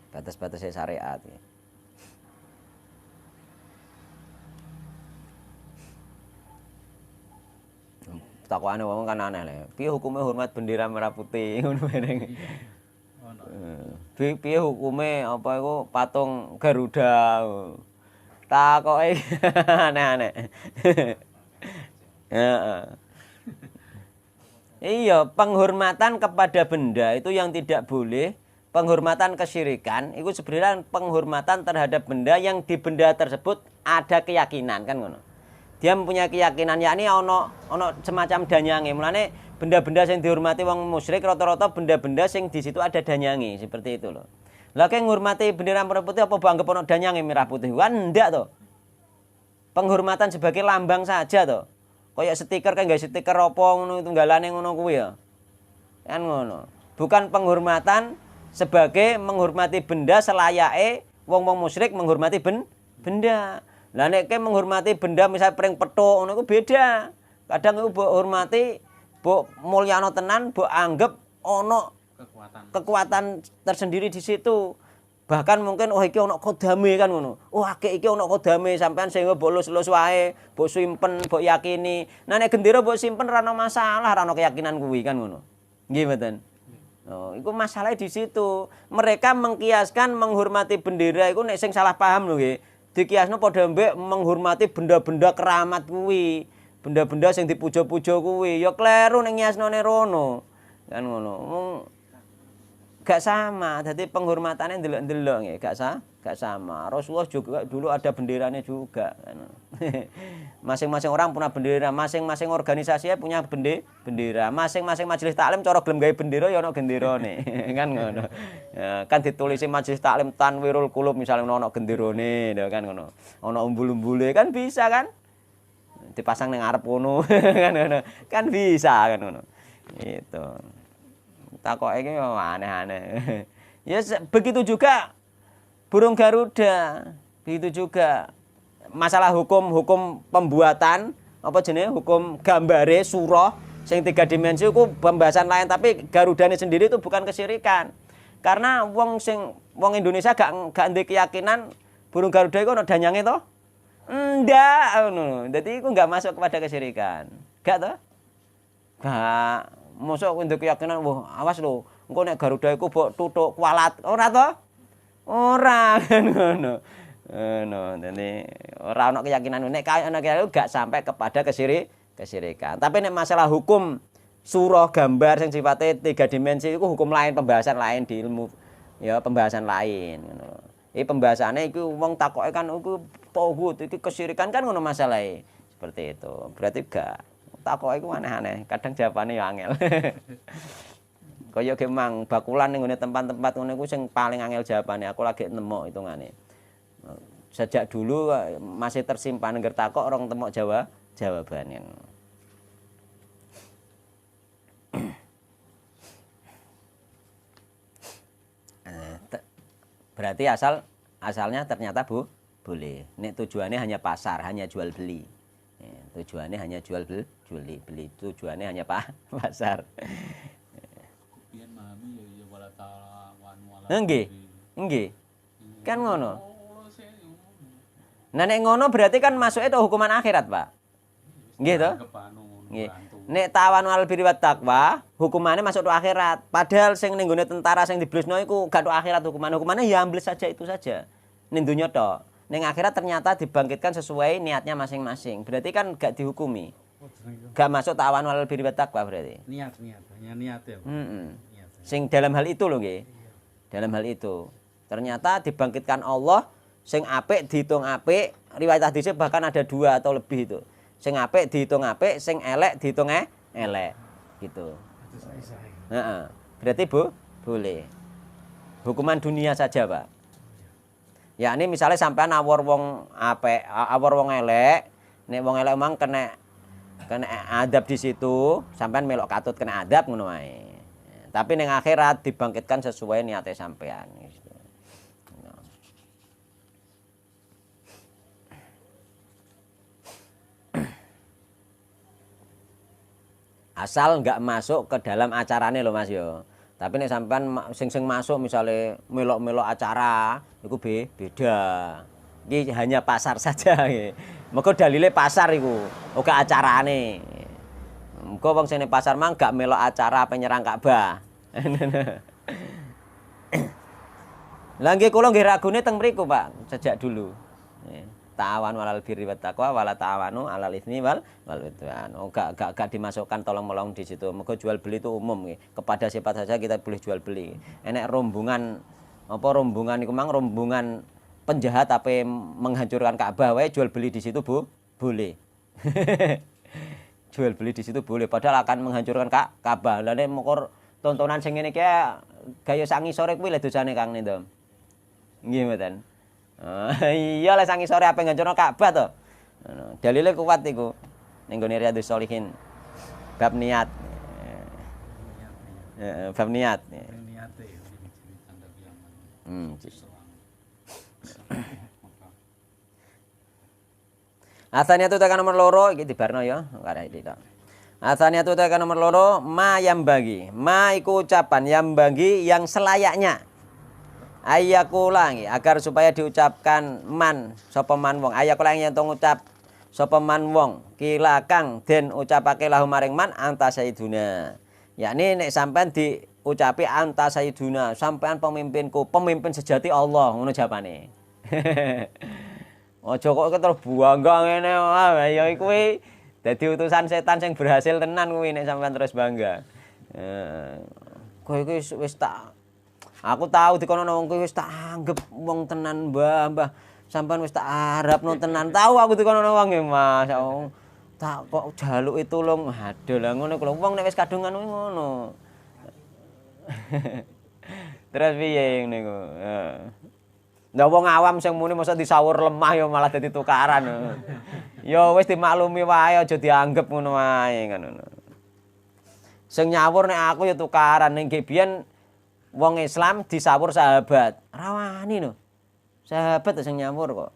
Batas-batase syariat. Takokane wong kan aneh lho. Piye hukume hormat bendera merah putih ngono meneng. Piye hukume apa iku patung Garuda. Takoke aneh-aneh. Heeh. Iya, penghormatan kepada benda itu yang tidak boleh. Penghormatan kesyirikan itu sebenarnya penghormatan terhadap benda yang di benda tersebut ada keyakinan kan ngono. Dia mempunyai keyakinan yakni ono semacam danyange. Mulane benda-benda yang dihormati wong musyrik rata-rata benda-benda yang di situ ada danyange seperti itu loh. Lah kek ngurmati bendera merah putih apa anggap ono danyange merah putih? Kan ndak to. Penghormatan sebagai lambang saja to. Kayak stiker kan gak stiker apa ngono tunggalane ngono kuwi ya. Kan ngono. Bukan penghormatan sebagai menghormati benda selayake wong-wong musyrik menghormati benda. Lah nek menghormati benda misal pring pethuk ngono iku beda. Kadang iku mbok hormati, mbok mulyano tenan, mbok anggap ana kekuatan tersendiri di situ. Bahkan mungkin iki ana kodame kan ngono. Akeh iki ana kodame sampean sing mbok lus-lus wae, mbok simpen, mbok yakini. Nah nek gendera mbok simpen ora ana masalah, ora ana keyakinan kuwi kan ngono. Nggih mboten? Oh, itu masalahnya di situ. Mereka mengkiaskan menghormati bendera itu nek sing salah paham lho nggih. Dikiasno padha mbek menghormati benda-benda keramat kuwi. Benda-benda sing dipuja-puja kuwi. Ya kleru nek ngiasnone rono. Kan ngono. Gak sama. Dadi penghormatane ndelok-ndelok nggih, gak sama. Rasulullah juga dulu ada benderanya juga kan. Masing-masing orang punya bendera, masing-masing organisasi punya bendera. Masing-masing majelis taklim cara gelem gawe bendera ya ana genderane. Kan ngono. Ya, kan ditulisi majelis taklim Tanwirul Qulub misalnya ana genderane kan ngono. Ana umbul-umbule kan bisa kan? Dipasang ning ngarep ngono kan ngono. Kan bisa kan ngono. Itu. Takoke iki aneh-aneh. Ya begitu juga burung Garuda. Begitu juga masalah hukum pembuatan apa jenenge hukum gambare surah sing 3 dimensi itu pembahasan lain, tapi Garudane sendiri itu bukan kesyirikan. Karena wong Indonesia gak ndek keyakinan burung Garuda iku ana danyange to? Ndak ngono. Dadi iku enggak masuk kepada kesyirikan. Gak to? Gak mosok kowe ndek keyakinan wah awas lho, engko nek Garuda iku mbok tutuk kualat. Ora to? Ora ngono. Ngono, dene ora ana keyakinan nek ana keyakinan gak sampai kepada kesyirikan. Tapi nek masalah hukum surah gambar sing sifatnya 3 dimensi itu hukum lain, pembahasan lain di ilmu ya pembahasan lain ngono. Iki pembahasannya iku wong takoke kan iku tauhid iki kesyirikan kan ngono masalahe. Seperti itu. Berarti gak takoke iku aneh-aneh. Kadang jawabannya ya angel. Kaya gemang bakulan ning ngene tempat-tempat ngono iku sing paling angel jawabannya. Aku lagi nemu hitungane. Sejak dulu masih tersimpan ngger takok orang temok jawabannya. Berarti asalnya ternyata boleh. Nek tujuannya hanya pasar, hanya jual beli. Tujuannya hanya jual beli. Tujuannya hanya pasar. Nggih. Kan ngono. Nah nek ngono berarti kan masuknya itu hukuman akhirat, Pak. Nggih to? Nggih. Nek tawan wal birri wat taqwa, hukumannya masuk ke akhirat. Padahal sing ning gone tentara sing diblesno iku gak akhirat hukumannya ya ambles saja itu saja. Ning donya tok. Ning akhirat ternyata dibangkitkan sesuai niatnya masing-masing. Berarti kan gak dihukumi. Gak masuk tawan wal birri wat taqwa berarti. Niat, hanya niat ya. Sing dalam hal itu lho nggih. Dalam hal itu. Ternyata dibangkitkan Allah sing apik dihitung apik, riwayat hadisnya bahkan ada 2 atau lebih itu. Sing apik dihitung apik, sing elek dihitung elek. Gitu. Heeh. Berarti boleh. Hukuman dunia saja, Pak. Ya ini misalnya sampean awor wong apik, awor wong elek, nek wong elek emang kena adab di situ, sampean melok katut kena adab ngono wae. Tapi ning akhirat dibangkitkan sesuai niate sampean gitu. Asal nggak masuk ke dalam acarane loh Mas yo. Tapi nek sampean sing masuk misalnya melok-melok acara, itu beda. Iki hanya pasar saja nggih. Mergo dalile pasar iku, ora acarane. Muga wong sing pasar mang gak melok acara penyerang Ka'bah. Lah nggih kula nggih ragune teng mriku, Pak, sejak dulu. Ta'awanu 'alal birri wat taqwa wala ta'awanu 'alal itsmi wal udwan. Oh, gak dimasukkan tolong-menolong di situ. Mergo jual beli itu umum nggih. Kepada siapa saja kita boleh jual beli. Enek rombongan iku mang rombongan penjahat apa menghancurkan Ka'bah wae jual beli di situ boleh. Jual beli di situ boleh padahal akan menghancurkan Ka'bah. Lah nek mokor tontonan sing ngene iki gaya sangi sore kuwi lho dosane Kang Nindom. Nggih mboten. Iya lah sangi sore apa ngancurno Ka'bah to. Dalile kuat iku. Ning gone Riyadhus Shalihin. Bab niat. Bab niat. Atsaniyatu tekan nomor loro iki dibarno ya, ora iki tok. Atsaniyatu tekan nomor loro ma yambagi. Ma iku ucapan yambagi yang selayaknya. Ayakula agar supaya diucapkan man sapa man wong ayakula yang tong ucap sapa man wong kila kang den ucapake lahu maring man anta sayyiduna yakni nek sampean diucapi anta sayyiduna sampean pemimpinku pemimpin sejati Allah ngono jawabane. Aja kok terus bangga ngene ya kuwi dadi utusan setan sing berhasil tenan kuwi nek sampean terus bangga. Kowe iki wis tak aku tahu dikono wong kuwi wis tak anggap wong tenan Mbah sampean wis tak harapno tenan tahu aku dikono wong nggih Mas tak kok jaluki tulung aduh lah ngono kula wong nek wis kadungan kuwi ngono. Terus piye niku Lah wong awam sing muni mosok disawur lemah ya malah dadi tukaran. Ya wis dimaklumi wae aja dianggep ngono wae ngono. Sing nyawur nek aku ya tukaran ning biyen wong Islam disawur sahabat. Rawani lho. Sahabat sing nyawur kok.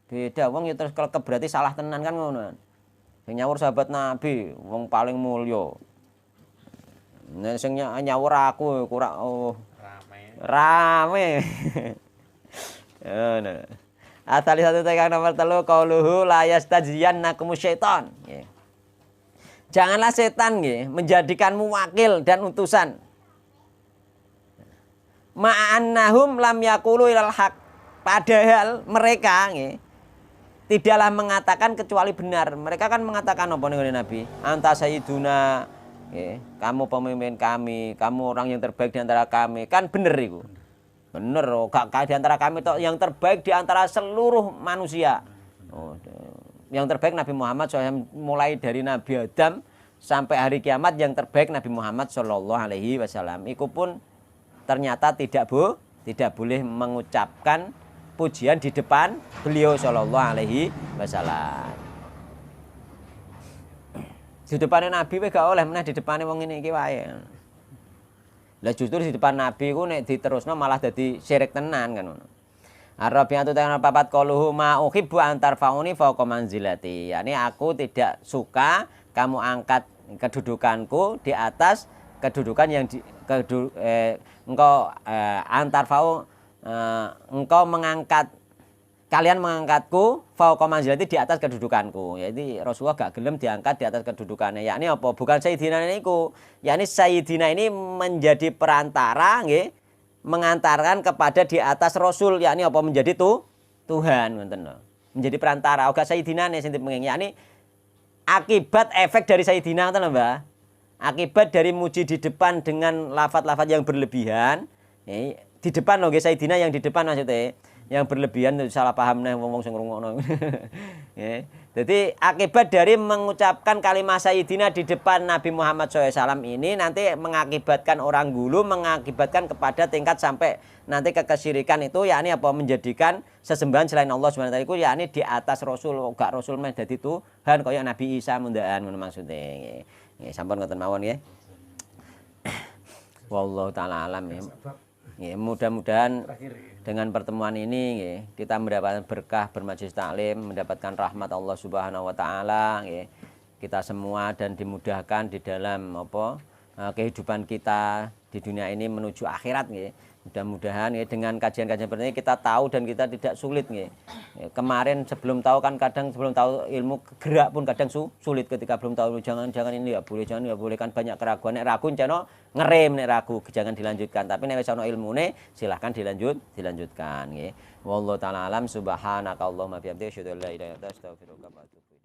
Beda wong ya terus kelekep berarti salah tenan kan ngono. Sing nyawur sahabat Nabi, wong paling mulya. Nek sing nyawur aku ora rame. Ngono. Atali satu tekan nomor 3 qauluhu la yastajiyannakum syaitan. Janganlah setan nggih menjadikanmu wakil dan utusan. Ma'annahum lam yaqulu ilal haq. Padahal mereka nggih tidaklah mengatakan kecuali benar. Mereka kan mengatakan apa nih Nabi? Anta sayyiduna, kamu pemimpin kami, kamu orang yang terbaik di antara kami. Kan bener itu. Bener, gak di antara kami toh, yang terbaik di antara seluruh manusia. Oh, yang terbaik Nabi Muhammad SAW, mulai dari Nabi Adam sampai hari kiamat yang terbaik Nabi Muhammad SAW. Itu pun ternyata tidak boleh mengucapkan pujian di depan beliau sallallahu alaihi wasallam. Di depan Nabi gak oleh meneh di depan wong ngene iki wae. Lah justru di depan Nabi ku nek diterusno malah dadi syirik tenan kan ngono. Arabiatu ta'ala papat qaluhu ma uhibbu antar fauni fauqa manzilati. Yani aku tidak suka kamu angkat kedudukanku di atas kedudukan yang engkau antar fau engkau mengangkat, kalian mengangkatku fauqa manzilati di atas kedudukanku. Jadi Rasulullah gak gelem diangkat di atas kedudukannya. Yakni apa? Bukan Sayyidina niku. Yakni Sayyidina ini menjadi perantara nggih, mengantarkan kepada di atas Rasul, yakni apa? Menjadi Tuhan ngoten lho. Menjadi perantara. Oga Sayyidina ne sing dipengen. Yakni akibat efek dari Sayyidina ngoten lho, Mbah. Akibat dari muji di depan dengan lafaz-lafaz yang berlebihan, di depan loh guys, Sayyidina yang di depan maksudnya, yang berlebihan itu salah paham nih ngomong sing ngrungokno. Jadi akibat dari mengucapkan kalimat Sayyidina di depan Nabi Muhammad SAW ini nanti mengakibatkan orang gulu, mengakibatkan kepada tingkat sampai nanti ke kesyirikan itu, yakni apa? Menjadikan sesembahan selain Allah SWT itu, yakni di atas Rasul, gak Rasul meh dadi Tuhan kaya Nabi Isa mundaan ngono maksudnya. Sampun ngoten mawon nggih. Wallahu taala alam ya. Ya, mudah-mudahan dengan pertemuan ini kita mendapatkan berkah bermajelis taklim, mendapatkan rahmat Allah Subhanahu wa taala, kita semua, dan dimudahkan di dalam kehidupan kita di dunia ini menuju akhirat. Mudah-mudahan dengan kajian-kajian seperti ini kita tahu dan kita tidak sulit. Kemarin sebelum tahu kan kadang sebelum tahu ilmu gerak pun kadang sulit ketika belum tahu, jangan ini ya boleh, jangan ya boleh, kan banyak keraguan. Nek ragu ceno ngerem, nek ragu jangan dilanjutkan. Tapi nek wis ana ilmune silahkan dilanjutkan. Wallahu taala alam, subhanakallahumma bihamdika asyhadu an la ilaha illa anta astaghfiruka wa atubu ilaik.